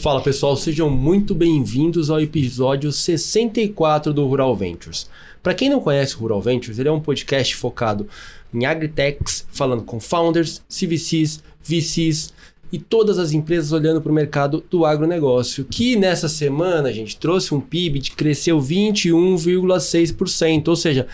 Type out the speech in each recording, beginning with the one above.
Fala pessoal, sejam muito bem-vindos ao episódio 64 do Rural Ventures. Para quem não conhece o Rural Ventures, ele é um podcast focado em agritechs, falando com founders, CVCs, VCs e todas as empresas olhando para o mercado do agronegócio, que nessa semana, a gente trouxe um PIB que cresceu 21,6%, ou seja,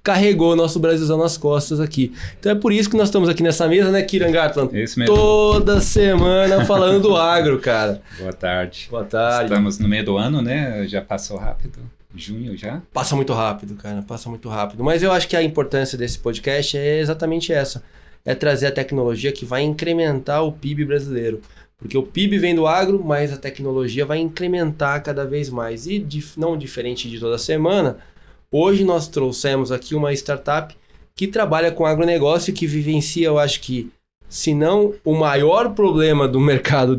carregou o nosso Brasilzão nas costas aqui. Então é por isso que nós estamos aqui nessa mesa, né, Kieran Gartland? Isso mesmo. Toda semana falando do agro, cara. Boa tarde. Boa tarde. Estamos no meio do ano, né? Já passou rápido. Junho já? Passa muito rápido, cara. Passa muito rápido. Mas eu acho que a importância desse podcast é exatamente essa. É trazer a tecnologia que vai incrementar o PIB brasileiro. Porque o PIB vem do agro, mas a tecnologia vai incrementar cada vez mais. E não diferente de toda semana, hoje nós trouxemos aqui uma startup que trabalha com agronegócio e que vivencia, eu acho que, se não o maior problema do mercado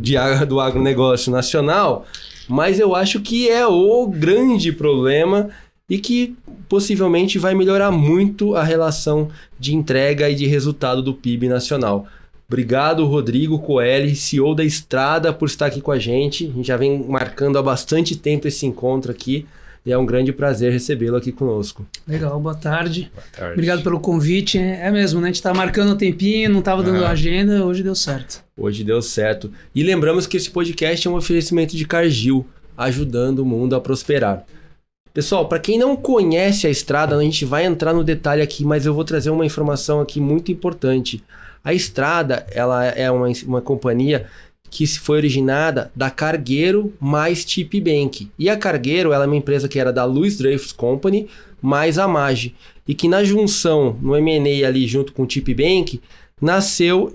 do agronegócio nacional, mas eu acho que é o grande problema e que possivelmente vai melhorar muito a relação de entrega e de resultado do PIB nacional. Obrigado, Rodrigo Coeli, CEO da Estrada, por estar aqui com a gente. A gente já vem marcando há bastante tempo esse encontro aqui. E é um grande prazer recebê-lo aqui conosco. Legal, boa tarde. Boa tarde. Obrigado pelo convite. É mesmo, né? A gente tá marcando um tempinho, não tava dando agenda, hoje deu certo. Hoje deu certo. E lembramos que esse podcast é um oferecimento de Cargill, ajudando o mundo a prosperar. Pessoal, para quem não conhece a Estrada, a gente vai entrar no detalhe aqui, mas eu vou trazer uma informação aqui muito importante. A Estrada, ela é uma companhia que foi originada da Cargueiro mais TipBank. E a Cargueiro, ela é uma empresa que era da Louis Dreyfus Company mais a Mage. E que na junção, no M&A ali junto com o TipBank, nasceu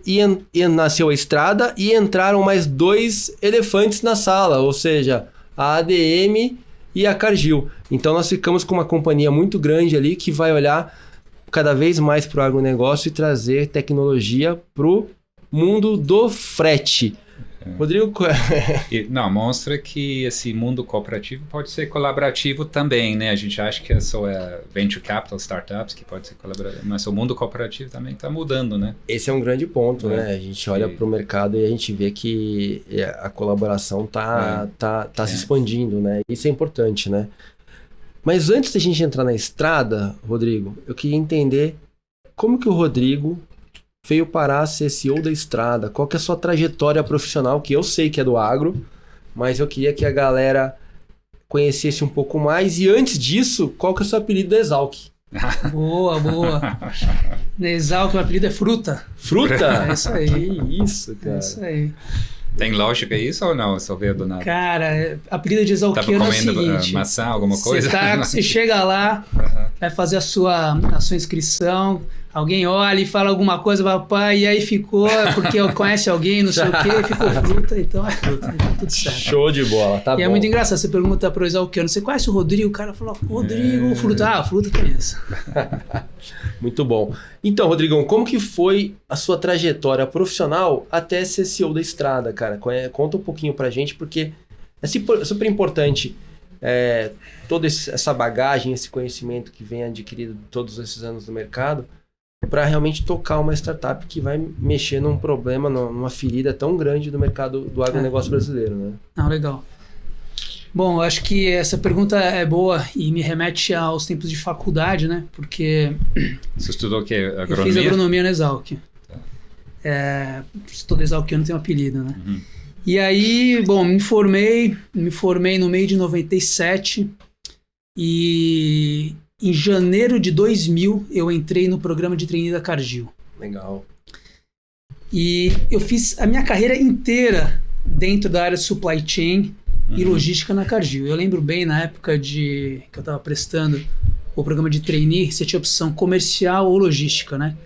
a Estrada e entraram mais dois elefantes na sala, ou seja, a ADM e a Cargill. Então nós ficamos com uma companhia muito grande ali que vai olhar cada vez mais para o agronegócio e trazer tecnologia para o mundo do frete. Rodrigo... Não, mostra que esse mundo cooperativo pode ser colaborativo também, né? A gente acha que é só venture capital, startups que pode ser colaborativo, mas o mundo cooperativo também está mudando, né? Esse é um grande ponto, né? A gente olha para o mercado e a gente vê que a colaboração tá se expandindo, né? Isso é importante, né? Mas antes da gente entrar na Estrada, Rodrigo, eu queria entender como que o Rodrigo veio parar a ser CEO da Estrada. Qual que é a sua trajetória profissional, que eu sei que é do agro, mas eu queria que a galera conhecesse um pouco mais. E antes disso, qual que é o seu apelido da Exalc? Boa. Na Exalc, o apelido é Fruta. Fruta? É isso aí. Que isso, cara. É isso aí. Tem lógica isso ou não? Só veio do nada? Cara, apelido de exalquiano é o seguinte. Maçã, alguma coisa? Você chega lá, vai fazer a sua inscrição, alguém olha e fala alguma coisa, papai, e aí ficou, porque conhece alguém, não sei o quê, ficou Fruta, então é Fruta, então tudo certo. Show de bola, tá bom. E é muito engraçado, você pergunta pro exalquiano, você conhece o Rodrigo? O cara falou, Rodrigo, Fruta. Fruta conheço. Muito bom. Então, Rodrigão, como que foi a sua trajetória profissional até ser CEO da Estrada, cara? Conta um pouquinho pra gente, porque é super importante toda essa bagagem, esse conhecimento que vem adquirido todos esses anos no mercado, para realmente tocar uma startup que vai mexer num problema, numa ferida tão grande do mercado do agronegócio brasileiro, né? Não, legal. Bom, eu acho que essa pergunta é boa e me remete aos tempos de faculdade, né? Porque... Você estudou o quê? Agronomia? Eu fiz agronomia na Exalc. Todo exalquiano tem um apelido, né? Uhum. E aí, bom, me formei no meio de 97 e em janeiro de 2000 eu entrei no programa de trainee da Cargill. Legal. E eu fiz a minha carreira inteira dentro da área de supply chain e logística na Cargill. Eu lembro bem na época que eu estava prestando o programa de trainee, você tinha opção comercial ou logística, né?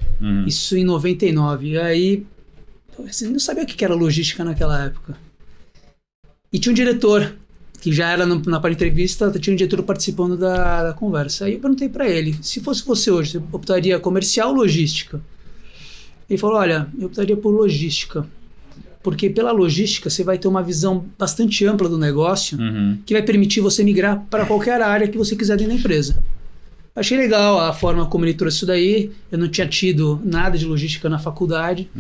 Isso em 99. E aí, você não sabia o que era logística naquela época. E tinha um diretor, que já era na parte de entrevista, tinha um diretor participando da conversa. Aí eu perguntei para ele, se fosse você hoje, você optaria comercial ou logística? Ele falou, olha, eu optaria por logística. Porque pela logística você vai ter uma visão bastante ampla do negócio que vai permitir você migrar para qualquer área que você quiser dentro da empresa. Achei legal a forma como ele trouxe isso daí. Eu não tinha tido nada de logística na faculdade.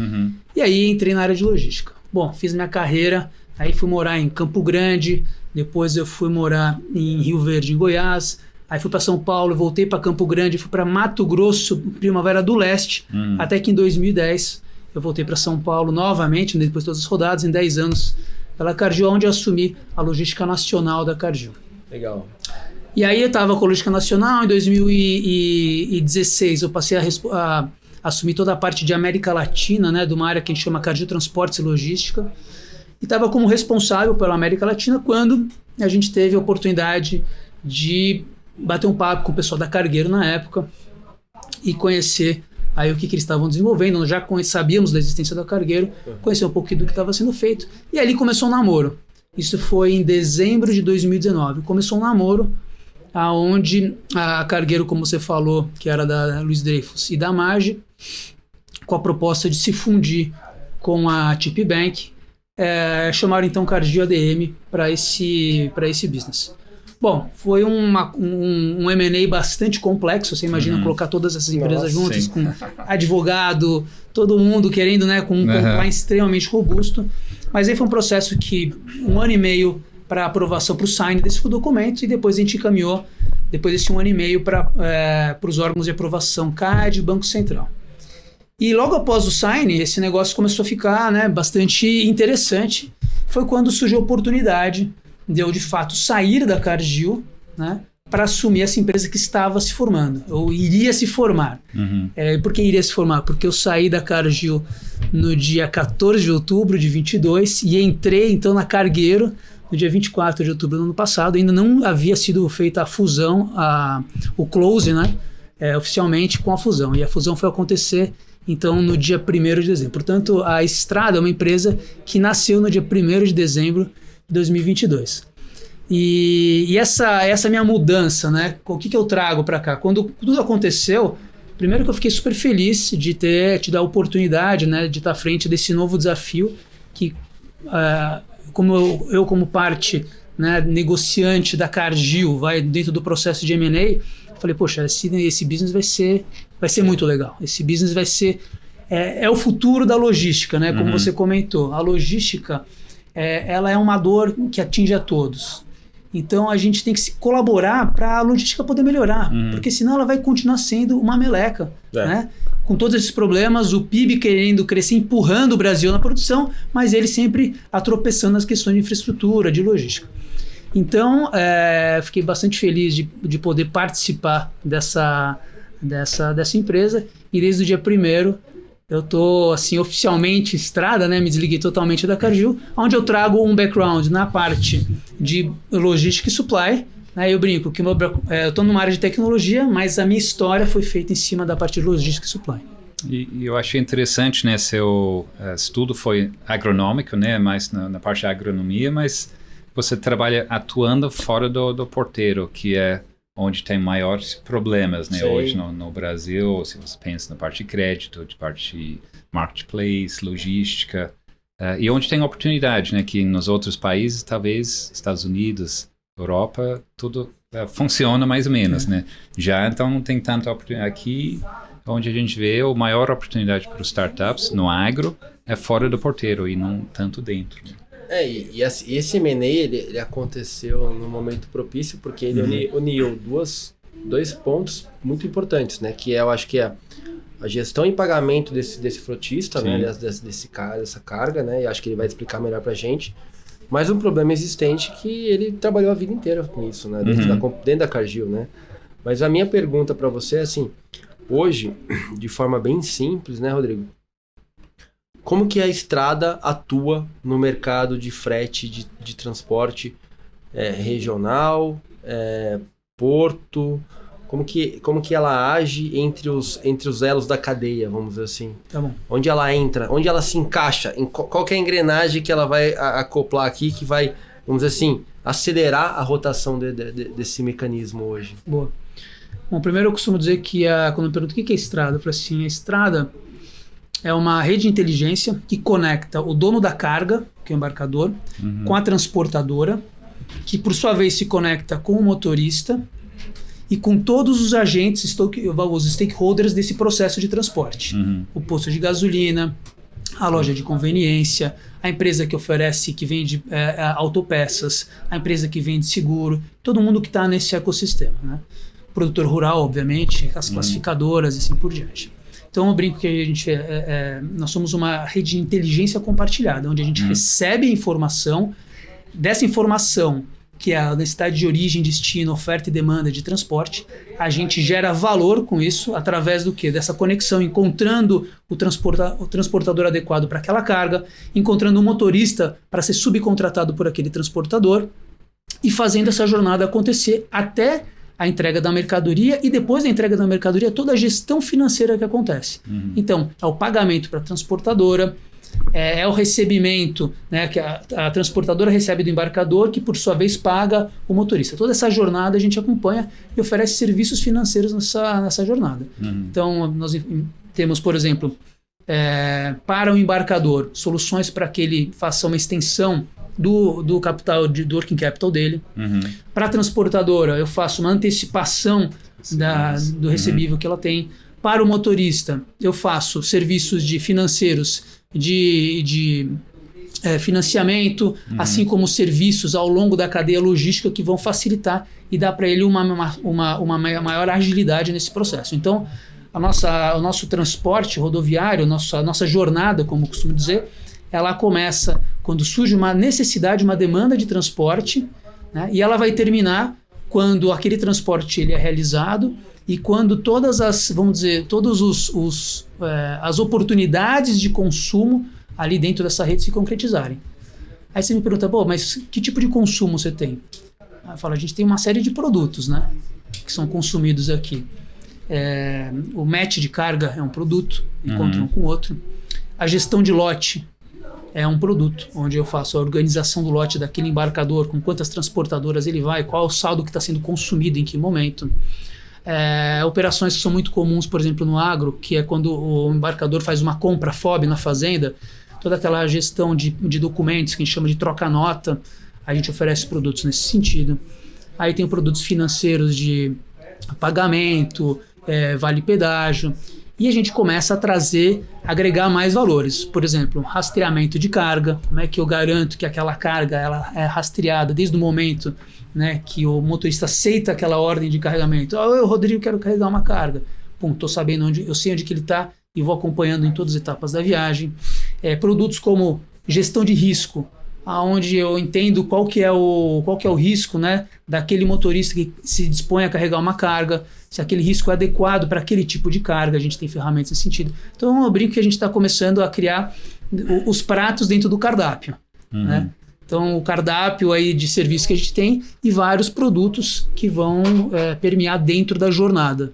E aí entrei na área de logística. Bom, fiz minha carreira, aí fui morar em Campo Grande, depois eu fui morar em Rio Verde, em Goiás, aí fui para São Paulo, voltei para Campo Grande, fui para Mato Grosso, Primavera do Leste, até que em 2010 eu voltei para São Paulo novamente, depois de todas as rodadas, em 10 anos, pela Cargill, onde eu assumi a logística nacional da Cargill. Legal. E aí eu estava com a logística nacional, em 2016 eu passei a assumir toda a parte de América Latina, né, de uma área que a gente chama Cargill Transportes e Logística, e estava como responsável pela América Latina quando a gente teve a oportunidade de bater um papo com o pessoal da Cargueiro na época e conhecer aí o que eles estavam desenvolvendo. Nós já sabíamos da existência da Cargueiro, conhecer um pouquinho do que estava sendo feito, e ali começou um namoro. Isso foi em dezembro de 2019. Começou um namoro aonde a Cargueiro, como você falou, que era da Luiz Dreyfus e da Marge, com a proposta de se fundir com a Tip Bank, chamaram então Cargill ADM para esse business. Bom, foi um M&A bastante complexo. Você imagina colocar todas essas empresas juntas, com advogado, todo mundo querendo, né, com um compliance extremamente robusto. Mas aí foi um processo que 1 ano e meio para aprovação, para o sign desse documento, e depois a gente encaminhou, depois desse 1 ano e meio, para os órgãos de aprovação CAD e Banco Central. E logo após o sign, esse negócio começou a ficar, né, bastante interessante. Foi quando surgiu a oportunidade de eu, de fato, sair da Cargill, né, para assumir essa empresa que estava se formando, ou iria se formar. Por que iria se formar? Porque eu saí da Cargill no dia 14 de outubro de 22 e entrei, então, na Cargueiro no dia 24 de outubro do ano passado. Ainda não havia sido feita a fusão, o close, né, oficialmente com a fusão. E a fusão foi acontecer, então, no dia 1º de dezembro. Portanto, a Estrada é uma empresa que nasceu no dia 1º de dezembro de 2022. E essa minha mudança, né? O que eu trago para cá? Quando tudo aconteceu, primeiro que eu fiquei super feliz de ter tido a oportunidade, né, de estar à frente desse novo desafio que, como eu como parte, né, negociante da Cargill, dentro do processo de M&A, falei, poxa, esse business vai ser muito legal. Esse business vai ser o futuro da logística, né? Como você comentou, a logística ela é uma dor que atinge a todos. Então a gente tem que colaborar para a logística poder melhorar, porque senão ela vai continuar sendo uma meleca, né? Com todos esses problemas, o PIB querendo crescer, empurrando o Brasil na produção, mas ele sempre atropeçando nas questões de infraestrutura, de logística. Então, fiquei bastante feliz de poder participar dessa empresa, e desde o dia 1º eu estou, assim, oficialmente Estrada, né? Me desliguei totalmente da Cargill, onde eu trago um background na parte de logística e supply, né? Eu brinco que eu estou numa área de tecnologia, mas a minha história foi feita em cima da parte de logística e supply. E eu achei interessante, né? Seu estudo foi agronômico, né? Mais na parte de agronomia, mas você trabalha atuando fora do porteiro, que é onde tem maiores problemas, né? Hoje no Brasil, se você pensa na parte de crédito, de parte de marketplace, logística, e onde tem oportunidade, né? Que nos outros países, talvez Estados Unidos, Europa, tudo funciona mais ou menos, né? Já então não tem tanta oportunidade. Aqui, onde a gente vê a maior oportunidade para os startups no agro é fora do porteiro e não tanto dentro, né? E esse M&A, ele aconteceu no momento propício, porque ele uniu dois pontos muito importantes, né? Que eu acho que é a gestão e pagamento desse frotista, né? Dessa carga, né? E acho que ele vai explicar melhor pra gente. Mas um problema existente que ele trabalhou a vida inteira com isso, né? Dentro da Cargill, né? Mas a minha pergunta para você é assim, hoje, de forma bem simples, né, Rodrigo? Como que a Estrada atua no mercado de frete, de transporte regional, porto? Como que ela age entre os elos da cadeia, vamos dizer assim? Tá bom. Onde ela entra, onde ela se encaixa, qual que é a engrenagem que ela vai acoplar aqui, que vai, vamos dizer assim, acelerar a rotação desse mecanismo hoje? Boa. Bom, primeiro eu costumo dizer que quando me perguntam o que é Estrada, eu falo assim, a Estrada é uma rede de inteligência que conecta o dono da carga, que é o embarcador, com a transportadora, que por sua vez se conecta com o motorista e com todos os agentes, os stakeholders desse processo de transporte. O posto de gasolina, a loja de conveniência, a empresa que oferece, que vende autopeças, a empresa que vende seguro, todo mundo que está nesse ecossistema, né? Produtor rural, obviamente, as classificadoras e assim por diante. Então eu brinco que a gente nós somos uma rede de inteligência compartilhada, onde a gente recebe a informação, dessa informação, que é a necessidade de origem, destino, oferta e demanda de transporte, a gente gera valor com isso através do quê? Dessa conexão, encontrando o transportador adequado para aquela carga, encontrando um motorista para ser subcontratado por aquele transportador e fazendo essa jornada acontecer até a entrega da mercadoria e depois da entrega da mercadoria toda a gestão financeira que acontece. Então, é o pagamento para a transportadora, é o recebimento, né, que a transportadora recebe do embarcador, que por sua vez paga o motorista. Toda essa jornada a gente acompanha e oferece serviços financeiros nessa jornada. Então, nós temos, por exemplo, para o embarcador, soluções para que ele faça uma extensão do capital, do working capital dele. Para a transportadora, eu faço uma antecipação do recebível que ela tem. Para o motorista, eu faço serviços financeiros de financiamento, assim como serviços ao longo da cadeia logística que vão facilitar e dar para ele uma maior agilidade nesse processo. Então, o nosso transporte rodoviário, a nossa jornada, como eu costumo dizer, ela começa quando surge uma necessidade, uma demanda de transporte, né, e ela vai terminar quando aquele transporte ele é realizado e quando todas as oportunidades de consumo ali dentro dessa rede se concretizarem. Aí você me pergunta, mas que tipo de consumo você tem? Eu falo, a gente tem uma série de produtos, né, que são consumidos aqui. O match de carga é um produto, encontra um com o outro. A gestão de lote é um produto, onde eu faço a organização do lote daquele embarcador, com quantas transportadoras ele vai, qual é o saldo que está sendo consumido em que momento. Operações que são muito comuns, por exemplo, no agro, que é quando o embarcador faz uma compra FOB na fazenda, toda aquela gestão de documentos que a gente chama de troca-nota, a gente oferece produtos nesse sentido. Aí tem produtos financeiros de pagamento, vale pedágio, e a gente começa a agregar mais valores. Por exemplo, rastreamento de carga, como é que eu garanto que aquela carga ela é rastreada desde o momento, né, que o motorista aceita aquela ordem de carregamento. Eu, Rodrigo, quero carregar uma carga. Estou sabendo eu sei onde que ele está e vou acompanhando em todas as etapas da viagem. Produtos como gestão de risco, onde eu entendo qual que é o risco, né, daquele motorista que se dispõe a carregar uma carga, se aquele risco é adequado para aquele tipo de carga, a gente tem ferramentas nesse sentido. Então eu brinco que a gente está começando a criar os pratos dentro do cardápio, né? Então, o cardápio aí de serviço que a gente tem e vários produtos que vão permear dentro da jornada.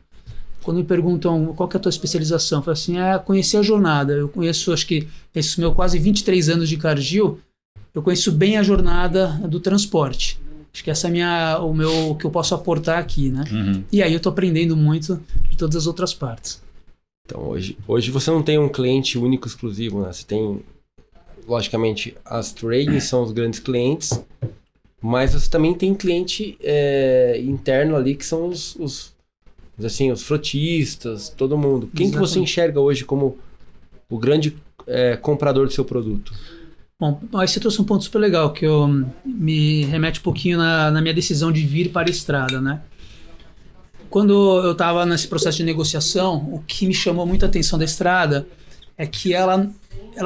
Quando me perguntam qual que é a tua especialização, eu falo assim, conhecer a jornada. Eu conheço, acho que esses meus quase 23 anos de Cargill, eu conheço bem a jornada do transporte. Acho que essa é o que eu posso aportar aqui, né? E aí eu estou aprendendo muito de todas as outras partes. Então, hoje você não tem um cliente único exclusivo, né? Você tem... Logicamente, as tradings são os grandes clientes, mas você também tem cliente interno ali, que são os frotistas, todo mundo. Quem que você enxerga hoje como o grande comprador do seu produto? Bom, aí você trouxe um ponto super legal, que me remete um pouquinho na minha decisão de vir para a estrada, né? Quando eu estava nesse processo de negociação, o que me chamou muita atenção da estrada é que ela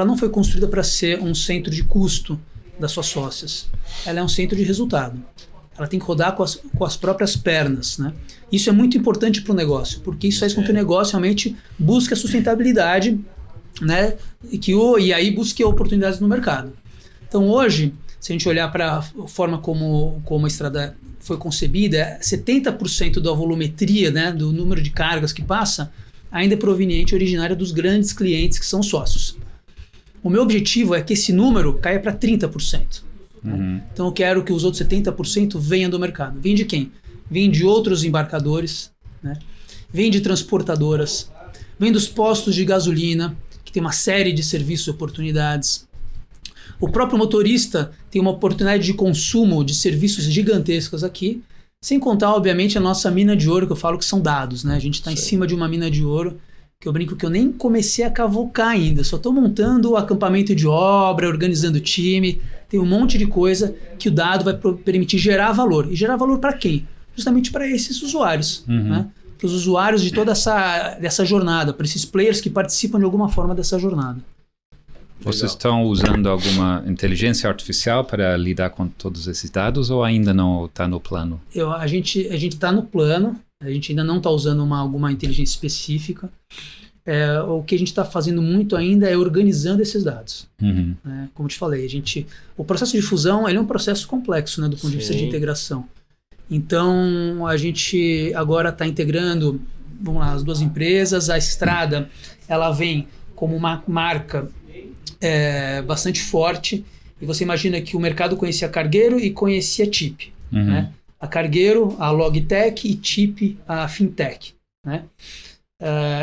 não foi construída para ser um centro de custo das suas sócias. Ela é um centro de resultado. Ela tem que rodar com as próprias pernas, né? Isso é muito importante para o negócio, porque isso faz com que o negócio realmente busque a sustentabilidade, né? E aí busque oportunidades no mercado. Então hoje, se a gente olhar para a forma como a estrada foi concebida, 70% da volumetria, né, do número de cargas que passa, ainda é proveniente originária dos grandes clientes que são sócios. O meu objetivo é que esse número caia para 30%. Né? Então eu quero que os outros 70% venham do mercado. Vem de quem? Vem de outros embarcadores, né? Vem de transportadoras, vem dos postos de gasolina, que tem uma série de serviços e oportunidades. O próprio motorista tem uma oportunidade de consumo de serviços gigantescos aqui, sem contar, obviamente, a nossa mina de ouro, que eu falo que são dados, né? A gente está em cima de uma mina de ouro, que eu brinco que eu nem comecei a cavocar ainda, só estou montando o acampamento de obra, organizando o time, tem um monte de coisa que o dado vai permitir gerar valor. E gerar valor para quem? Justamente para esses usuários, né? Para os usuários de toda dessa jornada, para esses players que participam de alguma forma dessa jornada. Vocês estão usando alguma inteligência artificial para lidar com todos esses dados ou ainda não está no plano? A gente está no plano, a gente ainda não está usando alguma inteligência específica. O que a gente está fazendo muito ainda é organizando esses dados. Como eu te falei, o processo de fusão ele é um processo complexo, né, do ponto de vista de integração. Então, a gente agora está integrando, vamos lá, as duas empresas. A Strada, ela vem como uma marca bastante forte, e você imagina que o mercado conhecia Cargueiro e conhecia Tip, né? A Cargueiro, a Logitech, e Tip, a Fintech, né?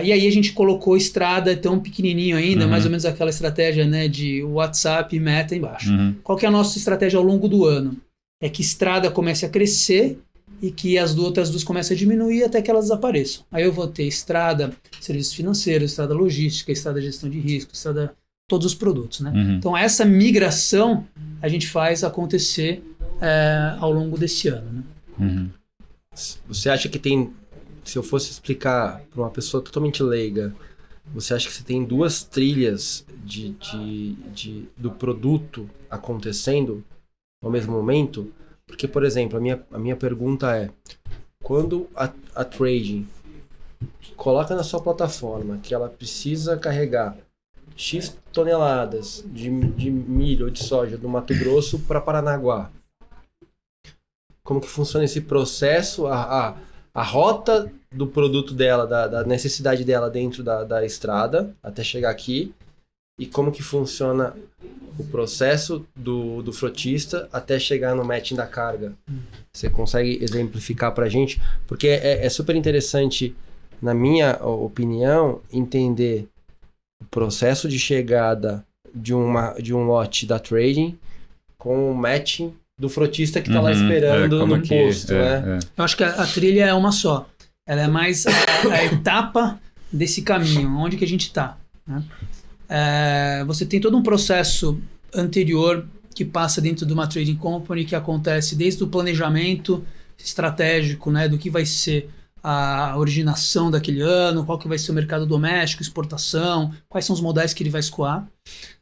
E aí a gente colocou Strada tão pequenininho ainda, mais ou menos aquela estratégia, né, de WhatsApp e Meta embaixo. Qual que é a nossa estratégia ao longo do ano? É que Strada comece a crescer e que as outras duas comecem a diminuir até que elas desapareçam. Aí eu vou ter Strada serviços financeiros, Strada logística, Strada gestão de risco, Strada todos os produtos, né? Então essa migração a gente faz acontecer ao longo desse ano, né? Você acha que tem, se eu fosse explicar para uma pessoa totalmente leiga, você acha que você tem duas trilhas do produto acontecendo ao mesmo momento? Porque, por exemplo, a minha pergunta é, quando a trading coloca na sua plataforma que ela precisa carregar X toneladas de milho ou de soja do Mato Grosso para Paranaguá, como que funciona esse processo, a rota do produto dela, da necessidade dela dentro da estrada até chegar aqui, e como que funciona o processo do frotista até chegar no matching da carga? Você consegue exemplificar para a gente? Porque é super interessante, na minha opinião, entender o processo de chegada de um lote da trading com o matching do frotista que está lá esperando no posto, né? Eu acho que a trilha é uma só. Ela é mais a etapa desse caminho, onde que a gente está, né? Você tem todo um processo anterior que passa dentro de uma trading company, que acontece desde o planejamento estratégico, né, do que vai ser a originação daquele ano, qual que vai ser o mercado doméstico, exportação, quais são os modais que ele vai escoar.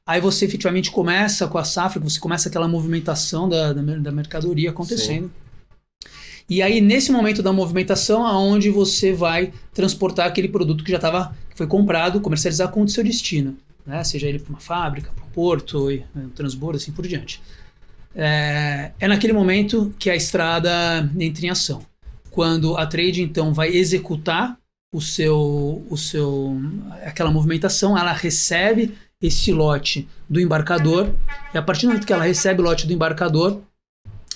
Aí você efetivamente começa com a safra, você começa aquela movimentação da mercadoria acontecendo. Sim. E aí, nesse momento da movimentação, aonde você vai transportar aquele produto que foi comprado, comercializar com o seu destino, né? Seja ele para uma fábrica, para um porto, um transbordo, assim por diante. É naquele momento que a estrada entra em ação. Quando a trade, então, vai executar aquela movimentação, ela recebe esse lote do embarcador, e a partir do momento que ela recebe o lote do embarcador,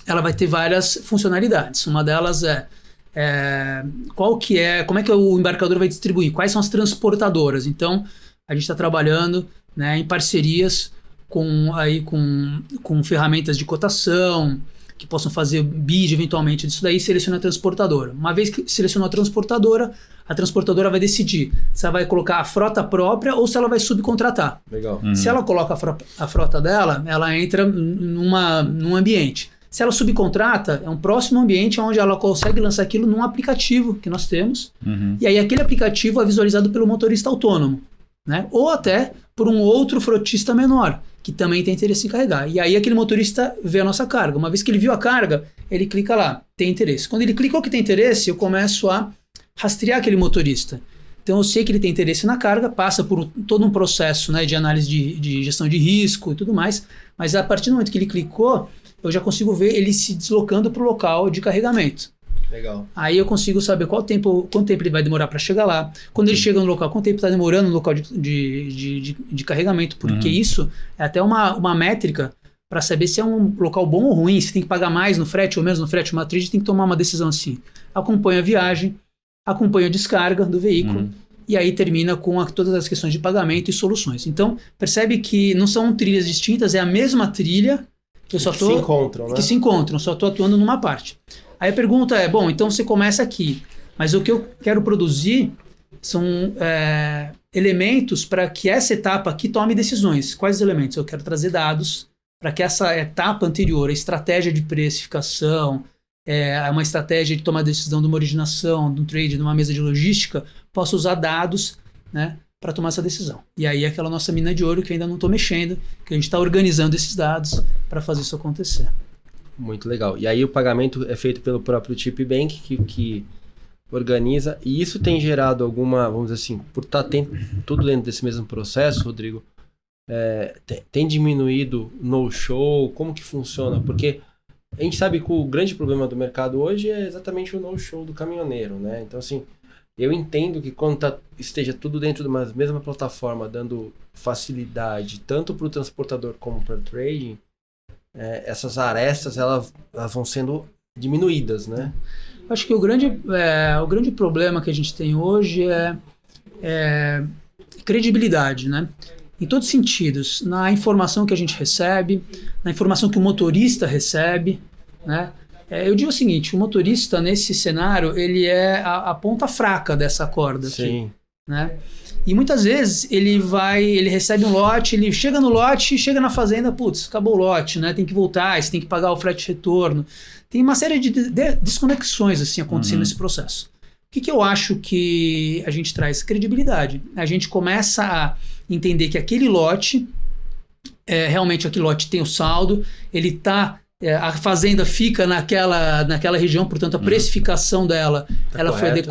ela vai ter várias funcionalidades. Uma delas como é que o embarcador vai distribuir, quais são as transportadoras. Então, a gente está trabalhando, né, em parcerias com ferramentas de cotação, que possam fazer bid eventualmente disso daí, seleciona a transportadora. Uma vez que selecionou a transportadora vai decidir se ela vai colocar a frota própria ou se ela vai subcontratar. Legal. Se ela coloca a frota dela, ela entra num ambiente. Se ela subcontrata, é um próximo ambiente onde ela consegue lançar aquilo num aplicativo que nós temos, e aí aquele aplicativo é visualizado pelo motorista autônomo, né? Ou até por um outro frotista menor, que também tem interesse em carregar. E aí aquele motorista vê a nossa carga. Uma vez que ele viu a carga, ele clica lá, tem interesse. Quando ele clicou que tem interesse, eu começo a rastrear aquele motorista. Então eu sei que ele tem interesse na carga, passa por todo um processo, né, de análise de gestão de risco e tudo mais, mas a partir do momento que ele clicou, eu já consigo ver ele se deslocando para o local de carregamento. Legal. Aí eu consigo saber quanto tempo ele vai demorar para chegar lá. Quando ele chega no local, quanto tempo está demorando no local de carregamento. Porque isso é até uma métrica para saber se é um local bom ou ruim, se tem que pagar mais no frete ou menos no frete. Uma trade tem que tomar uma decisão assim. Acompanha a viagem, acompanha a descarga do veículo e aí termina com todas as questões de pagamento e soluções. Então, percebe que não são trilhas distintas, é a mesma trilha que se encontram, né? Que se encontram, só estou atuando numa parte. Aí a pergunta é, bom, então você começa aqui, mas o que eu quero produzir são elementos para que essa etapa aqui tome decisões. Quais os elementos? Eu quero trazer dados para que essa etapa anterior, a estratégia de precificação, uma estratégia de tomar decisão de uma originação, de um trade, de uma mesa de logística, possa usar dados, né, para tomar essa decisão. E aí é aquela nossa mina de ouro que ainda não estou mexendo, que a gente está organizando esses dados para fazer isso acontecer. Muito legal. E aí o pagamento é feito pelo próprio Chipbank, que organiza, e isso tem gerado alguma, vamos dizer assim, por estar tudo dentro desse mesmo processo, Rodrigo, tem diminuído no-show? Como que funciona? Porque a gente sabe que o grande problema do mercado hoje é exatamente o no-show do caminhoneiro, né? Então, assim, eu entendo que quando esteja tudo dentro de uma mesma plataforma, dando facilidade tanto para o transportador como para o trading, essas arestas elas vão sendo diminuídas, né? Acho que o grande problema que a gente tem hoje é credibilidade, né? Em todos os sentidos, na informação que a gente recebe, na informação que o motorista recebe, né? Eu digo o seguinte, o motorista nesse cenário, ele é a ponta fraca dessa corda. Sim. Aqui, né? E muitas vezes ele recebe um lote, ele chega no lote, chega na fazenda, putz, acabou o lote, né? Tem que voltar, você tem que pagar o frete retorno. Tem uma série de desconexões assim, acontecendo nesse processo. O que eu acho que a gente traz? Credibilidade. A gente começa a entender que aquele lote, realmente aquele lote tem o saldo, ele tá... a fazenda fica naquela região, portanto a precificação dela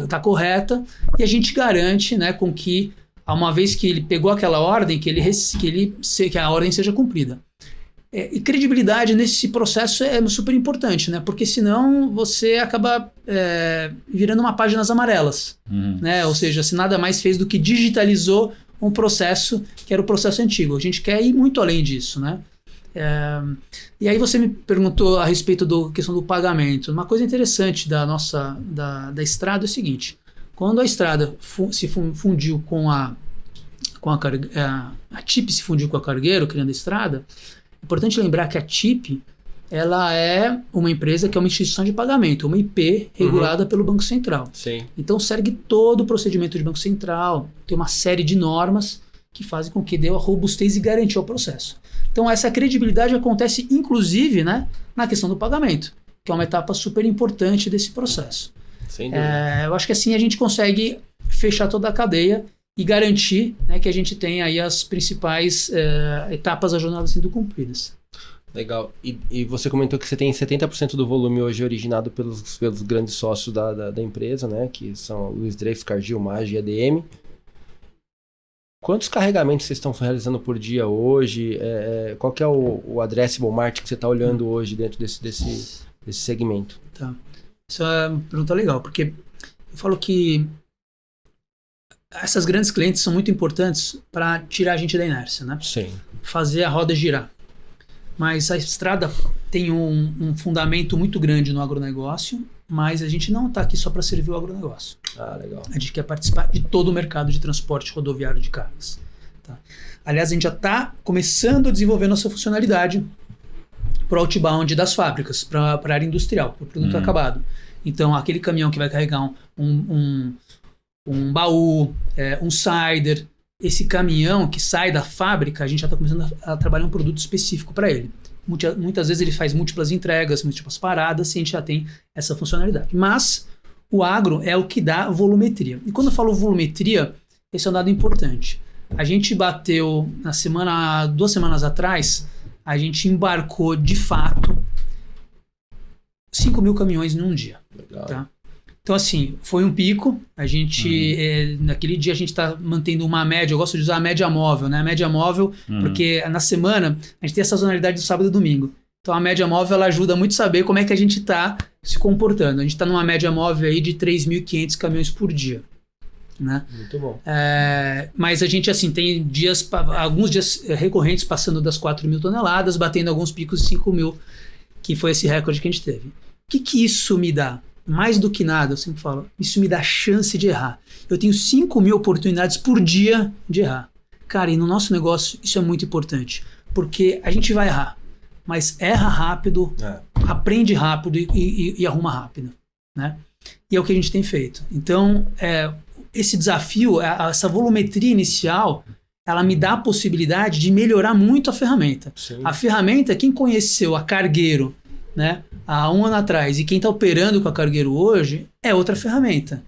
tá correta, e a gente garante, né, com que uma vez que ele pegou aquela ordem, que a ordem seja cumprida. E credibilidade nesse processo é super importante, né, porque senão você acaba virando uma páginas amarelas, né, ou seja, se nada mais fez do que digitalizou um processo que era o processo antigo. A gente quer ir muito além disso, né. E aí você me perguntou a respeito da questão do pagamento. Uma coisa interessante da estrada é o seguinte: quando a estrada se fundiu com a TIP se fundiu com a Cargueiro, criando a estrada, é importante lembrar que a TIP ela é uma empresa que é uma instituição de pagamento, uma IP regulada pelo Banco Central. Sim. Então segue todo o procedimento de Banco Central, tem uma série de normas que fazem com que dê a robustez e garantia ao processo. Então essa credibilidade acontece inclusive, né, na questão do pagamento, que é uma etapa super importante desse processo. Sem dúvida. Eu acho que assim a gente consegue fechar toda a cadeia e garantir, né, que a gente tem aí as principais etapas da jornada sendo cumpridas. Legal. E você comentou que você tem 70% do volume hoje originado pelos grandes sócios da empresa, né, que são Luiz Dreyfus, Cargill, Maggi e ADM. Quantos carregamentos vocês estão realizando por dia hoje? Qual que é o addressable market que você está olhando hoje dentro desse segmento? Tá. Isso é uma pergunta legal, porque eu falo que essas grandes clientes são muito importantes para tirar a gente da inércia, né? Sim. Fazer a roda girar. Mas a estrada tem um fundamento muito grande no agronegócio, mas a gente não está aqui só para servir o agronegócio. Ah, legal. A gente quer participar de todo o mercado de transporte rodoviário de cargas. Tá? Aliás, a gente já está começando a desenvolver nossa funcionalidade para o outbound das fábricas, para a área industrial, para o produto acabado. Então, aquele caminhão que vai carregar um baú, um cider, esse caminhão que sai da fábrica, a gente já está começando a trabalhar um produto específico para ele. Muitas vezes ele faz múltiplas entregas, múltiplas paradas, e a gente já tem essa funcionalidade. Mas o agro é o que dá volumetria. E quando eu falo volumetria, esse é um dado importante. A gente bateu, 2 semanas atrás, a gente embarcou de fato 5 mil caminhões num dia. Legal. Tá? Então, assim, foi um pico. A gente, naquele dia, a gente está mantendo uma média. Eu gosto de usar a média móvel, né? A média móvel, porque na semana a gente tem a sazonalidade do sábado e domingo. Então, a média móvel ela ajuda muito a saber como é que a gente está se comportando. A gente está numa média móvel aí de 3.500 caminhões por dia. Né? Muito bom. Mas a gente, assim, tem alguns dias recorrentes passando das 4.000 toneladas, batendo alguns picos de 5.000, que foi esse recorde que a gente teve. O que isso me dá? Mais do que nada, eu sempre falo, isso me dá chance de errar. Eu tenho 5.000 oportunidades por dia de errar. Cara, e no nosso negócio isso é muito importante, porque a gente vai errar, mas erra rápido, aprende rápido e arruma rápido, né? E é o que a gente tem feito. Então, esse desafio, essa volumetria inicial, ela me dá a possibilidade de melhorar muito a ferramenta. Sim. A ferramenta, quem conheceu a Cargueiro, né, há um ano atrás e quem está operando com a Cargueiro hoje, é outra ferramenta,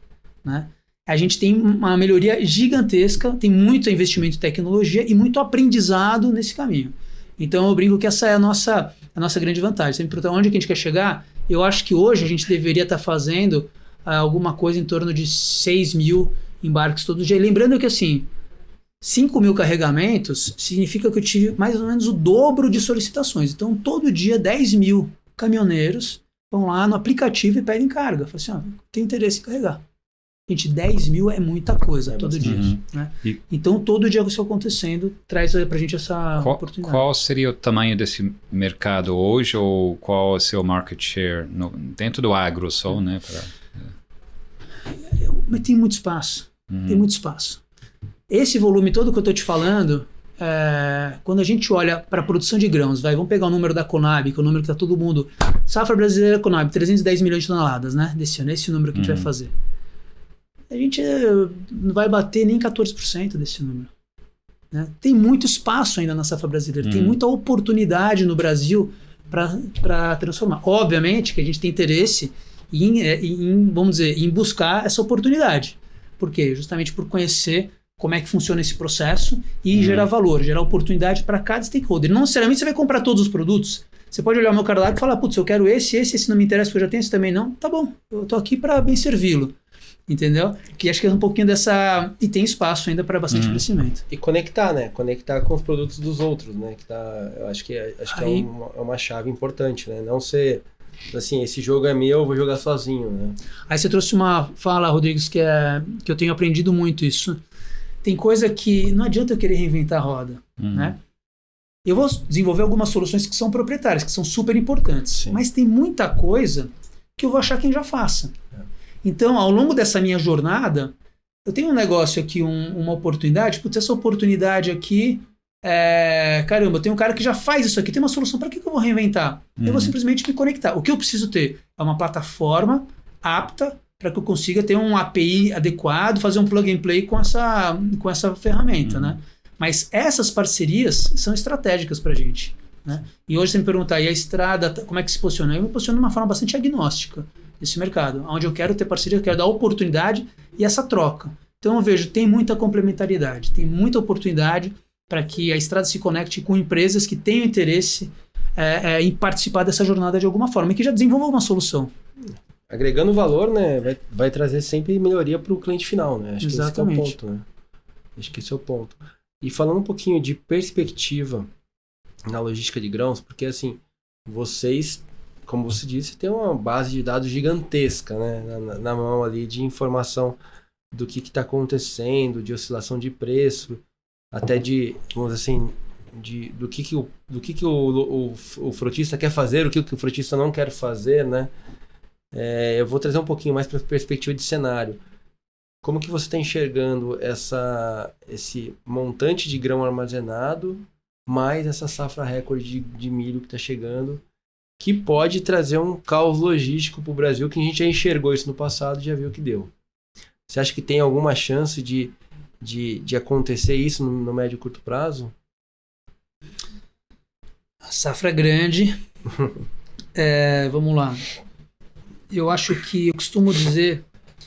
né? A gente tem uma melhoria gigantesca, tem muito investimento em tecnologia e muito aprendizado nesse caminho. Então eu brinco que essa é a nossa grande vantagem. Você me pergunta onde que a gente quer chegar? Eu acho que hoje a gente deveria estar fazendo alguma coisa em torno de 6 mil embarques todo dia. E lembrando que assim, 5 mil carregamentos significa que eu tive mais ou menos o dobro de solicitações. Então todo dia 10 mil caminhoneiros vão lá no aplicativo e pedem carga. Falam assim, tem interesse em carregar. Gente, 10 mil é muita coisa todo dia. Né? Então, todo dia isso acontecendo traz pra gente essa oportunidade. Qual seria o tamanho desse mercado hoje ou qual é o seu market share dentro do agro só, né? Mas tem muito espaço. Tem muito espaço. Esse volume todo que eu estou te falando, quando a gente olha para a produção de grãos, vamos pegar o número da Conab, que é o número que está todo mundo... Safra brasileira Conab, 310 milhões de toneladas, né? Desse ano, esse número que a gente vai fazer. A gente não vai bater nem 14% desse número. Né? Tem muito espaço ainda na safra brasileira, tem muita oportunidade no Brasil para transformar. Obviamente que a gente tem interesse vamos dizer, em buscar essa oportunidade. Por quê? Justamente por conhecer como é que funciona esse processo e gerar valor, gerar oportunidade para cada stakeholder. Não necessariamente você vai comprar todos os produtos. Você pode olhar o meu cardápio e falar, putz, eu quero esse não me interessa porque eu já tenho esse também não. Tá bom, eu tô aqui para bem servi-lo. Entendeu? Que acho que é um pouquinho dessa... E tem espaço ainda para bastante crescimento. E conectar, né? Conectar com os produtos dos outros, né? Que eu acho que é uma chave importante, né? Não ser... Assim, esse jogo é meu, eu vou jogar sozinho, né? Aí você trouxe uma fala, Rodrigues, que eu tenho aprendido muito isso. Tem coisa que não adianta eu querer reinventar a roda, né? Eu vou desenvolver algumas soluções que são proprietárias, que são super importantes. Sim. Mas tem muita coisa que eu vou achar quem já faça. Então, ao longo dessa minha jornada, eu tenho um negócio aqui, uma oportunidade. Putz, essa oportunidade aqui, caramba, tem um cara que já faz isso aqui, tem uma solução, para que eu vou reinventar? Eu vou simplesmente me conectar. O que eu preciso ter é uma plataforma apta para que eu consiga ter um API adequado, fazer um plug and play com essa ferramenta, né? Mas essas parcerias são estratégicas para a gente. Né? E hoje você me perguntar, e a estrada, como é que se posiciona? Eu me posiciono de uma forma bastante agnóstica nesse mercado, onde eu quero ter parceria, eu quero dar oportunidade e essa troca. Então eu vejo, tem muita complementariedade, tem muita oportunidade para que a estrada se conecte com empresas que tenham interesse em participar dessa jornada de alguma forma e que já desenvolvam uma solução. Agregando valor, né, vai trazer sempre melhoria para o cliente final, né? Acho Exatamente. Que esse é o ponto, né? Acho que esse é o ponto. E falando um pouquinho de perspectiva na logística de grãos, porque assim, vocês, como você disse, tem uma base de dados gigantesca, né, na mão ali de informação do que está acontecendo, de oscilação de preço, até de, vamos dizer assim, do que o frotista quer fazer, o que o frotista não quer fazer, né? Eu vou trazer um pouquinho mais para a perspectiva de cenário. Como que você está enxergando esse montante de grão armazenado, mais essa safra recorde de milho que está chegando, que pode trazer um caos logístico para o Brasil, que a gente já enxergou isso no passado e já viu o que deu. Você acha que tem alguma chance de acontecer isso no médio e curto prazo? A safra é grande. Vamos lá. Eu acho que eu costumo dizer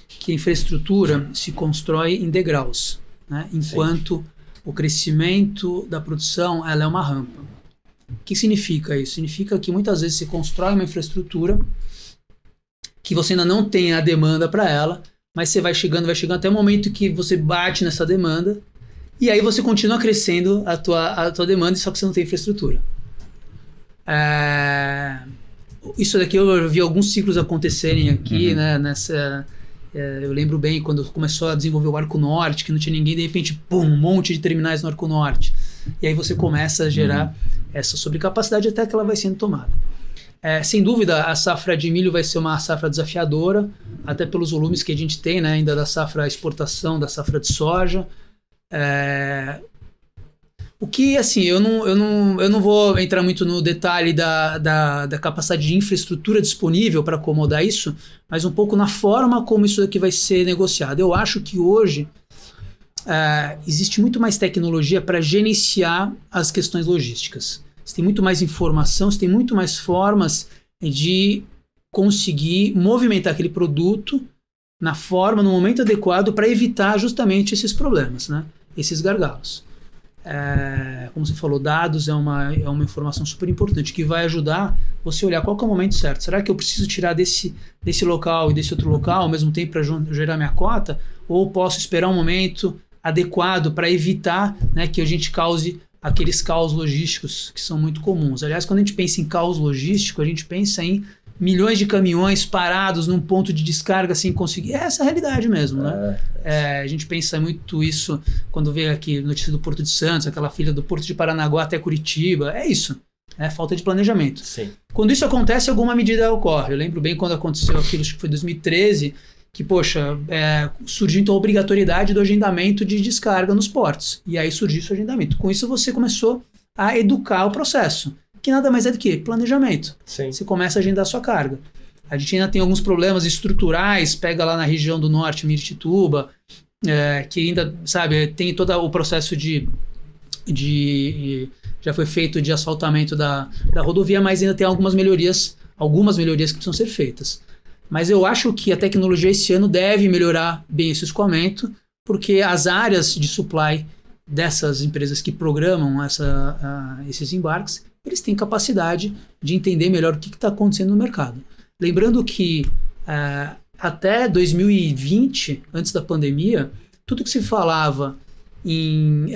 que a infraestrutura se constrói em degraus, né? Enquanto o crescimento da produção ela é uma rampa. O que significa isso? Significa que muitas vezes você constrói uma infraestrutura que você ainda não tem a demanda para ela, mas você vai chegando até o momento que você bate nessa demanda e aí você continua crescendo a tua demanda, só que você não tem infraestrutura. Isso daqui eu vi alguns ciclos acontecerem aqui, né, eu lembro bem quando começou a desenvolver o Arco Norte, que não tinha ninguém, de repente, pum, um monte de terminais no Arco Norte. E aí você começa a gerar essa sobrecapacidade até que ela vai sendo tomada. Sem dúvida, a safra de milho vai ser uma safra desafiadora, até pelos volumes que a gente tem, né, ainda da safra exportação, da safra de soja. O que, assim, eu não vou entrar muito no detalhe da capacidade de infraestrutura disponível para acomodar isso, mas um pouco na forma como isso daqui vai ser negociado. Eu acho que hoje existe muito mais tecnologia para gerenciar as questões logísticas. Você tem muito mais informação, você tem muito mais formas de conseguir movimentar aquele produto no momento adequado para evitar justamente esses problemas, né? Esses gargalos. Como você falou, dados é uma informação super importante que vai ajudar você a olhar qual que é o momento certo. Será que eu preciso tirar desse local e desse outro local ao mesmo tempo para gerar minha cota? Ou posso esperar um momento adequado para evitar, né, que a gente cause aqueles caos logísticos que são muito comuns? Aliás, quando a gente pensa em caos logístico, a gente pensa em milhões de caminhões parados num ponto de descarga sem conseguir. Essa é a realidade mesmo, né? A gente pensa muito isso quando vê aqui notícia do Porto de Santos, aquela fila do Porto de Paranaguá até Curitiba. É isso. É falta de planejamento. Sim. Quando isso acontece, alguma medida ocorre. Eu lembro bem quando aconteceu aquilo, acho que foi em 2013, que, poxa, surgiu então a obrigatoriedade do agendamento de descarga nos portos. E aí surgiu esse agendamento. Com isso, você começou a educar o processo. Que nada mais é do que planejamento. Sim. Você começa a agendar a sua carga. A gente ainda tem alguns problemas estruturais, pega lá na região do norte, Miritituba, que ainda, sabe, tem todo o processo já foi feito de asfaltamento da rodovia, mas ainda tem algumas melhorias que precisam ser feitas. Mas eu acho que a tecnologia esse ano deve melhorar bem esse escoamento, porque as áreas de supply dessas empresas que programam esses embarques, eles têm capacidade de entender melhor o que está acontecendo no mercado. Lembrando que até 2020, antes da pandemia, tudo que se falava em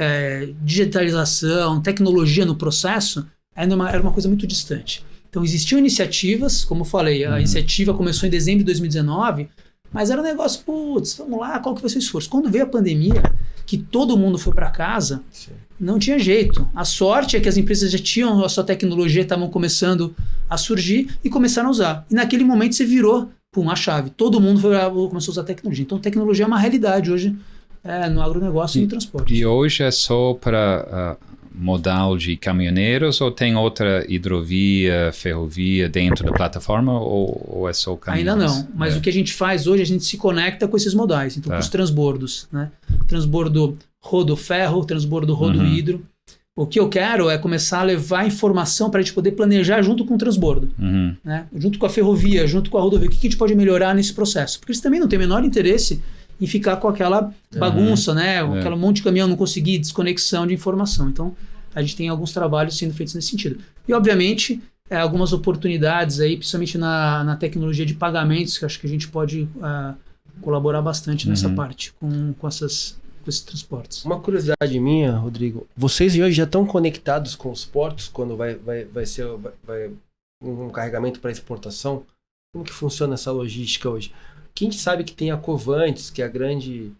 digitalização, tecnologia no processo, era uma coisa muito distante. Então existiam iniciativas, como eu falei, a iniciativa começou em dezembro de 2019, mas era um negócio, vamos lá, qual que vai ser o esforço? Quando veio a pandemia, que todo mundo foi para casa, sim, não tinha jeito. A sorte é que as empresas já tinham a sua tecnologia, estavam começando a surgir e começaram a usar. E naquele momento você virou a chave. Todo mundo começou a usar tecnologia. Então tecnologia é uma realidade hoje no agronegócio e no transporte. E hoje é só para modal de caminhoneiros ou tem outra hidrovia, ferrovia dentro da plataforma ou é só caminhões? Ainda não, mas o que a gente faz hoje, a gente se conecta com esses modais, então com os transbordos, né? Transbordo rodo-ferro, transbordo rodo-hidro. O que eu quero é começar a levar informação para a gente poder planejar junto com o transbordo, né? Junto com a ferrovia, junto com a rodovia, o que a gente pode melhorar nesse processo, porque eles também não têm o menor interesse em ficar com aquela bagunça, né? Aquele monte de caminhão não conseguir desconexão de informação. Então, a gente tem alguns trabalhos sendo feitos nesse sentido. E, obviamente, algumas oportunidades aí, principalmente na tecnologia de pagamentos, que acho que a gente pode colaborar bastante nessa parte com esses transportes. Uma curiosidade minha, Rodrigo, vocês hoje já estão conectados com os portos quando vai ser um carregamento para exportação? Como que funciona essa logística hoje? Que a gente sabe que tem a Covantes, que é a grande,